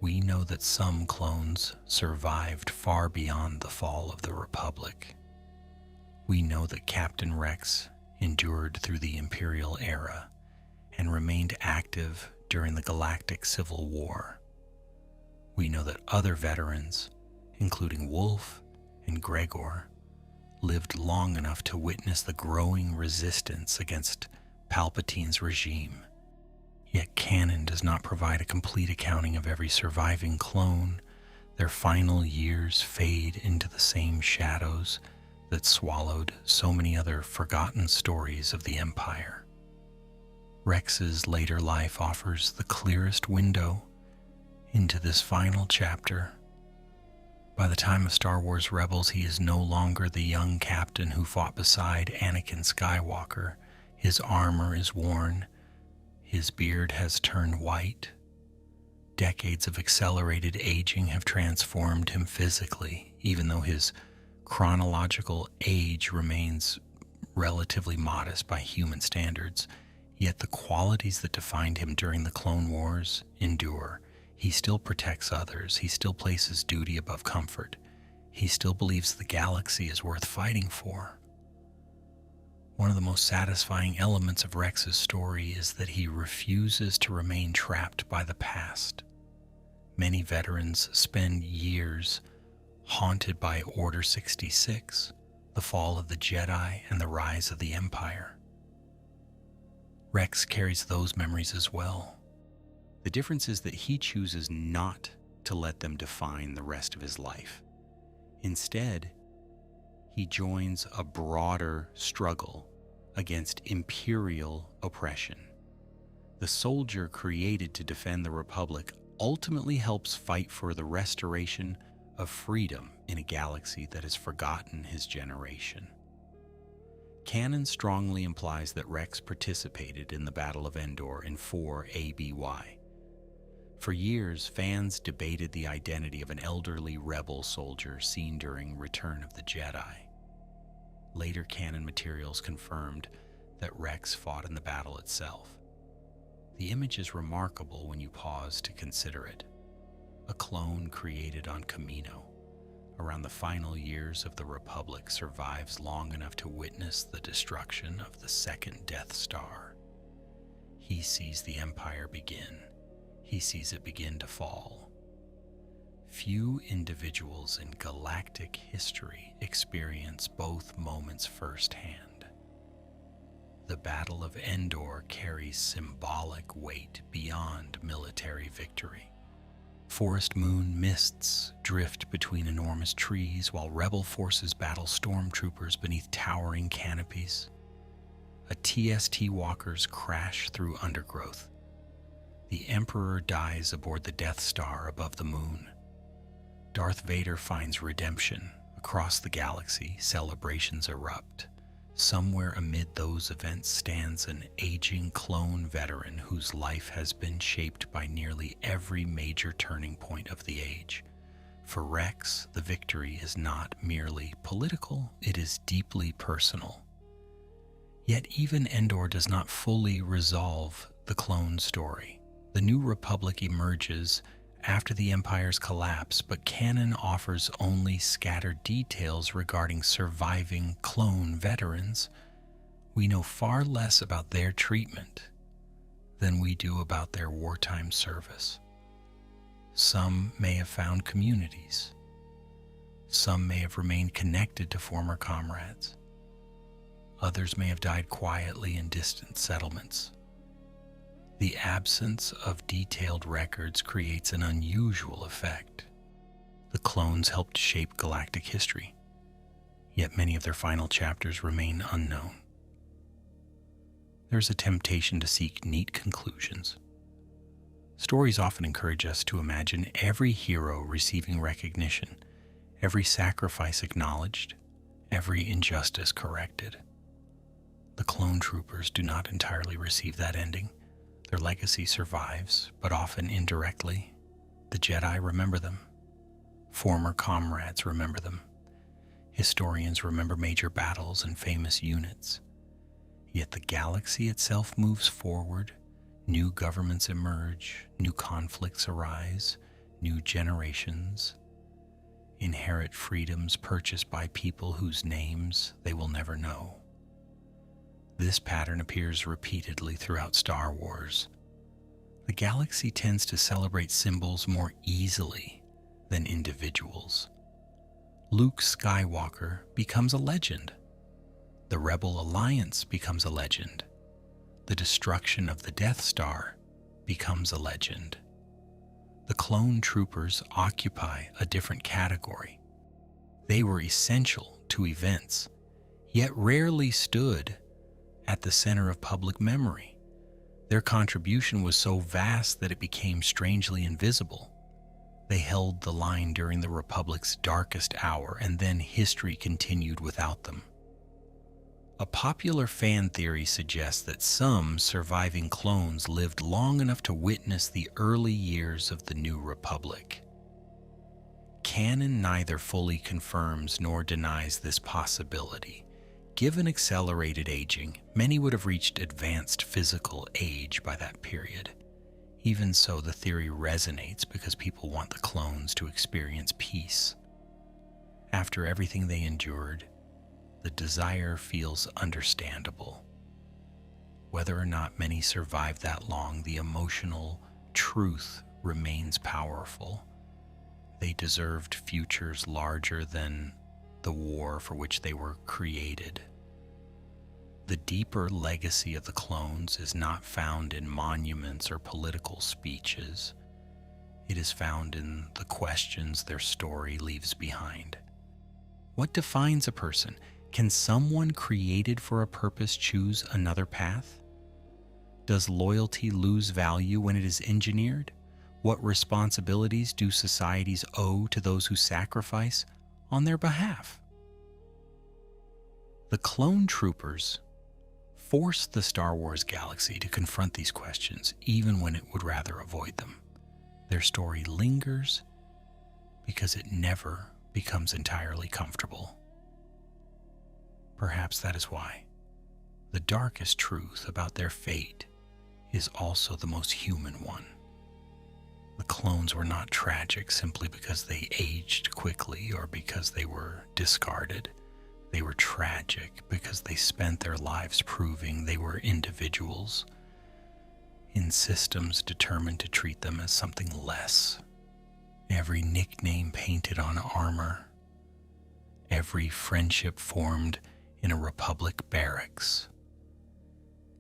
We know that some clones survived far beyond the fall of the Republic. We know that Captain Rex endured through the Imperial era and remained active during the Galactic Civil War. We know that other veterans, including Wolf and Gregor, lived long enough to witness the growing resistance against Palpatine's regime. Yet canon does not provide a complete accounting of every surviving clone. Their final years fade into the same shadows that swallowed so many other forgotten stories of the Empire. Rex's later life offers the clearest window into this final chapter. By the time of Star Wars Rebels, he is no longer the young captain who fought beside Anakin Skywalker. His armor is worn, his beard has turned white. Decades of accelerated aging have transformed him physically, even though his chronological age remains relatively modest by human standards. Yet the qualities that defined him during the Clone Wars endure. He still protects others. He still places duty above comfort. He still believes the galaxy is worth fighting for. One of the most satisfying elements of Rex's story is that he refuses to remain trapped by the past. Many veterans spend years haunted by Order 66, the fall of the Jedi, and the rise of the Empire. Rex carries those memories as well. The difference is that he chooses not to let them define the rest of his life. Instead, he joins a broader struggle against imperial oppression. The soldier created to defend the Republic ultimately helps fight for the restoration of freedom in a galaxy that has forgotten his generation. Canon strongly implies that Rex participated in the Battle of Endor in 4 ABY. For years, fans debated the identity of an elderly rebel soldier seen during Return of the Jedi. Later canon materials confirmed that Rex fought in the battle itself. The image is remarkable when you pause to consider it. A clone created on Kamino around the final years of the Republic survives long enough to witness the destruction of the second Death Star. He sees the Empire begin. He sees it begin to fall. Few individuals in galactic history experience both moments firsthand. The Battle of Endor carries symbolic weight beyond military victory. Forest moon mists drift between enormous trees while rebel forces battle stormtroopers beneath towering canopies. A TST walkers crash through undergrowth. The Emperor dies aboard the Death Star above the moon. Darth Vader finds redemption. Across the galaxy, celebrations erupt. Somewhere amid those events stands an aging clone veteran whose life has been shaped by nearly every major turning point of the age. For Rex, the victory is not merely political, it is deeply personal. Yet even Endor does not fully resolve the clone story. The New Republic emerges after the Empire's collapse, but canon offers only scattered details regarding surviving clone veterans. We know far less about their treatment than we do about their wartime service. Some may have found communities. Some may have remained connected to former comrades. Others may have died quietly in distant settlements. The absence of detailed records creates an unusual effect. The clones helped shape galactic history, yet many of their final chapters remain unknown. There's a temptation to seek neat conclusions. Stories often encourage us to imagine every hero receiving recognition, every sacrifice acknowledged, every injustice corrected. The clone troopers do not entirely receive that ending. Their legacy survives, but often indirectly. The Jedi remember them. Former comrades remember them. Historians remember major battles and famous units. Yet the galaxy itself moves forward. New governments emerge. New conflicts arise. New generations inherit freedoms purchased by people whose names they will never know. This pattern appears repeatedly throughout Star Wars. The galaxy tends to celebrate symbols more easily than individuals. Luke Skywalker becomes a legend. The Rebel Alliance becomes a legend. The destruction of the Death Star becomes a legend. The clone troopers occupy a different category. They were essential to events, yet rarely stood at the center of public memory. Their contribution was so vast that it became strangely invisible. They held the line during the Republic's darkest hour, and then history continued without them. A popular fan theory suggests that some surviving clones lived long enough to witness the early years of the New Republic. Canon neither fully confirms nor denies this possibility. Given accelerated aging, many would have reached advanced physical age by that period. Even so, the theory resonates because people want the clones to experience peace. After everything they endured, the desire feels understandable. Whether or not many survive that long, the emotional truth remains powerful. They deserved futures larger than the war for which they were created. The deeper legacy of the clones is not found in monuments or political speeches. It is found in the questions their story leaves behind. What defines a person? Can someone created for a purpose choose another path? Does loyalty lose value when it is engineered? What responsibilities do societies owe to those who sacrifice on their behalf? The clone troopers forced the Star Wars galaxy to confront these questions, even when it would rather avoid them. Their story lingers because it never becomes entirely comfortable. Perhaps that is why the darkest truth about their fate is also the most human one. The clones were not tragic simply because they aged quickly or because they were discarded. They were tragic because they spent their lives proving they were individuals in systems determined to treat them as something less. Every nickname painted on armor, every friendship formed in a Republic barracks,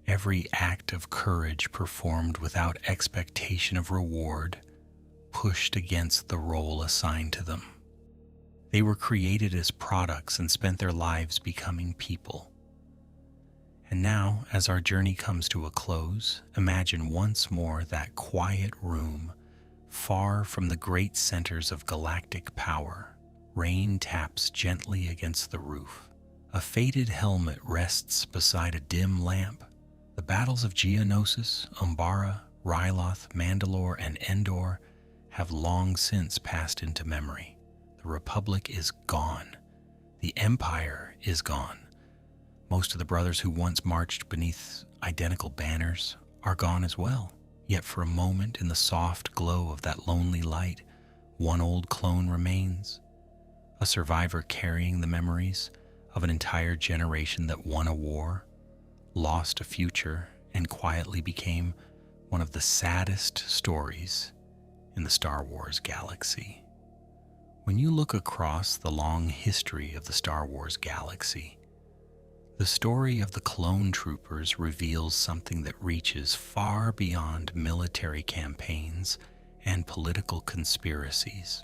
every act of courage performed without expectation of reward pushed against the role assigned to them. They were created as products and spent their lives becoming people. And now, as our journey comes to a close, imagine once more that quiet room, far from the great centers of galactic power. Rain taps gently against the roof. A faded helmet rests beside a dim lamp. The battles of Geonosis, Umbara, Ryloth, Mandalore, and Endor have long since passed into memory. The Republic is gone. The Empire is gone. Most of the brothers who once marched beneath identical banners are gone as well. Yet for a moment, in the soft glow of that lonely light, one old clone remains, a survivor carrying the memories of an entire generation that won a war, lost a future, and quietly became one of the saddest stories in the Star Wars galaxy. When you look across the long history of the Star Wars galaxy, the story of the clone troopers reveals something that reaches far beyond military campaigns and political conspiracies.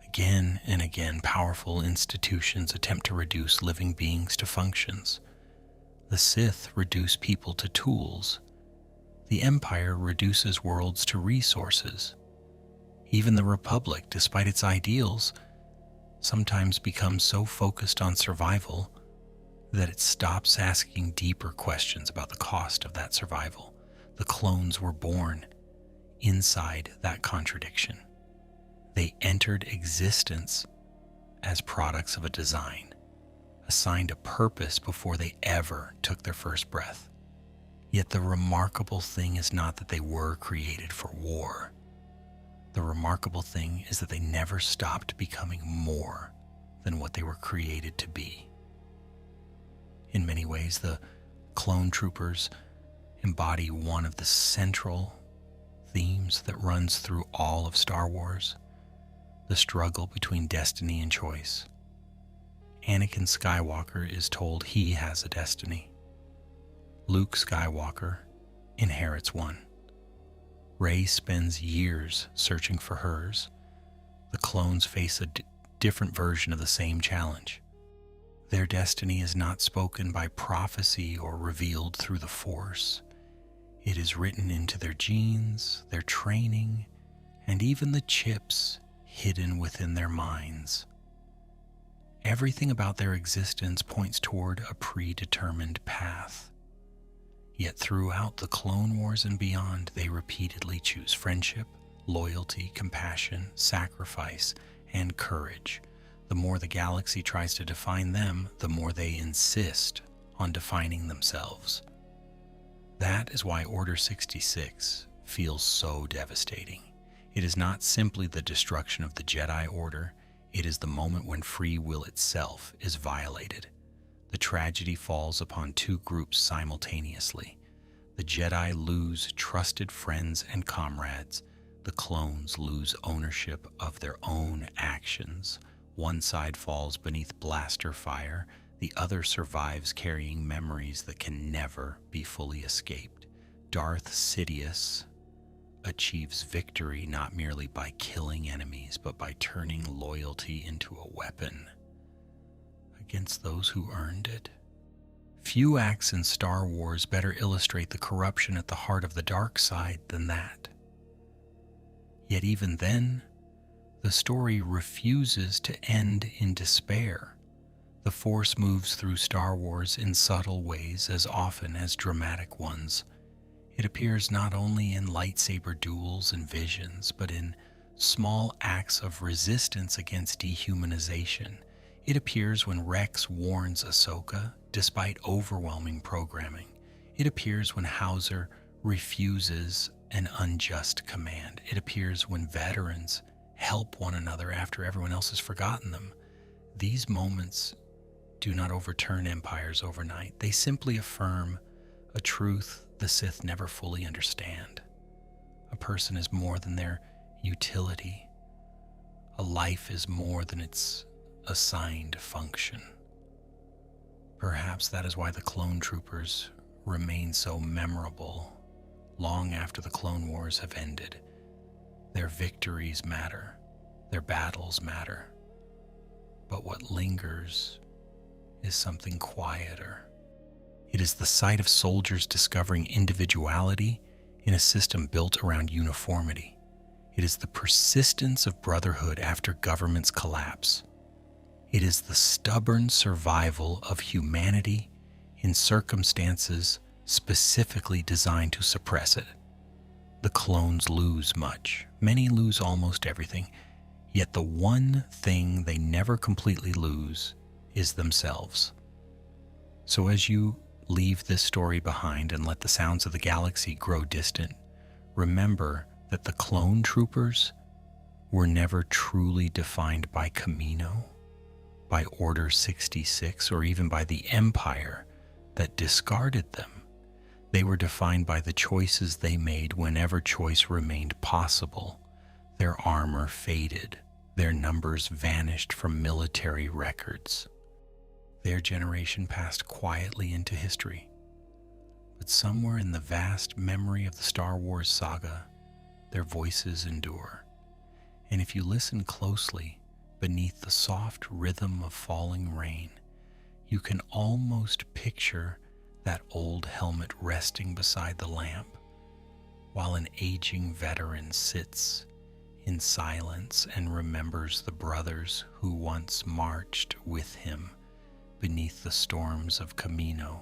Again and again, powerful institutions attempt to reduce living beings to functions. The Sith reduce people to tools. The Empire reduces worlds to resources. Even the Republic, despite its ideals, sometimes becomes so focused on survival that it stops asking deeper questions about the cost of that survival. The clones were born inside that contradiction. They entered existence as products of a design, assigned a purpose before they ever took their first breath. Yet the remarkable thing is not that they were created for war. The remarkable thing is that they never stopped becoming more than what they were created to be. In many ways, the clone troopers embody one of the central themes that runs through all of Star Wars: the struggle between destiny and choice. Anakin Skywalker is told he has a destiny. Luke Skywalker inherits one. Rey spends years searching for hers. The clones face a different version of the same challenge. Their destiny is not spoken by prophecy or revealed through the Force. It is written into their genes, their training, and even the chips hidden within their minds. Everything about their existence points toward a predetermined path. Yet throughout the Clone Wars and beyond, they repeatedly choose friendship, loyalty, compassion, sacrifice, and courage. The more the galaxy tries to define them, the more they insist on defining themselves. That is why Order 66 feels so devastating. It is not simply the destruction of the Jedi Order, it is the moment when free will itself is violated. The tragedy falls upon two groups simultaneously. The Jedi lose trusted friends and comrades. The clones lose ownership of their own actions. One side falls beneath blaster fire, the other survives carrying memories that can never be fully escaped. Darth Sidious achieves victory not merely by killing enemies, but by turning loyalty into a weapon against those who earned it. Few acts in Star Wars better illustrate the corruption at the heart of the dark side than that. Yet even then, the story refuses to end in despair. The Force moves through Star Wars in subtle ways as often as dramatic ones. It appears not only in lightsaber duels and visions, but in small acts of resistance against dehumanization. It appears when Rex warns Ahsoka, despite overwhelming programming. It appears when Hauser refuses an unjust command. It appears when veterans help one another after everyone else has forgotten them. These moments do not overturn empires overnight. They simply affirm a truth the Sith never fully understand. A person is more than their utility. A life is more than its assigned function. Perhaps that is why the clone troopers remain so memorable long after the Clone Wars have ended. Their victories matter, their battles matter, but what lingers is something quieter. It is the sight of soldiers discovering individuality in a system built around uniformity. It is the persistence of brotherhood after governments collapse. It is the stubborn survival of humanity in circumstances specifically designed to suppress it. The clones lose much. Many lose almost everything. Yet the one thing they never completely lose is themselves. So as you leave this story behind and let the sounds of the galaxy grow distant, remember that the clone troopers were never truly defined by Kamino, by Order 66, or even by the Empire that discarded them. They were defined by the choices they made whenever choice remained possible. Their armor faded, their numbers vanished from military records. Their generation passed quietly into history. But somewhere in the vast memory of the Star Wars saga, their voices endure. And if you listen closely, beneath the soft rhythm of falling rain, you can almost picture that old helmet resting beside the lamp, while an aging veteran sits in silence and remembers the brothers who once marched with him beneath the storms of Kamino.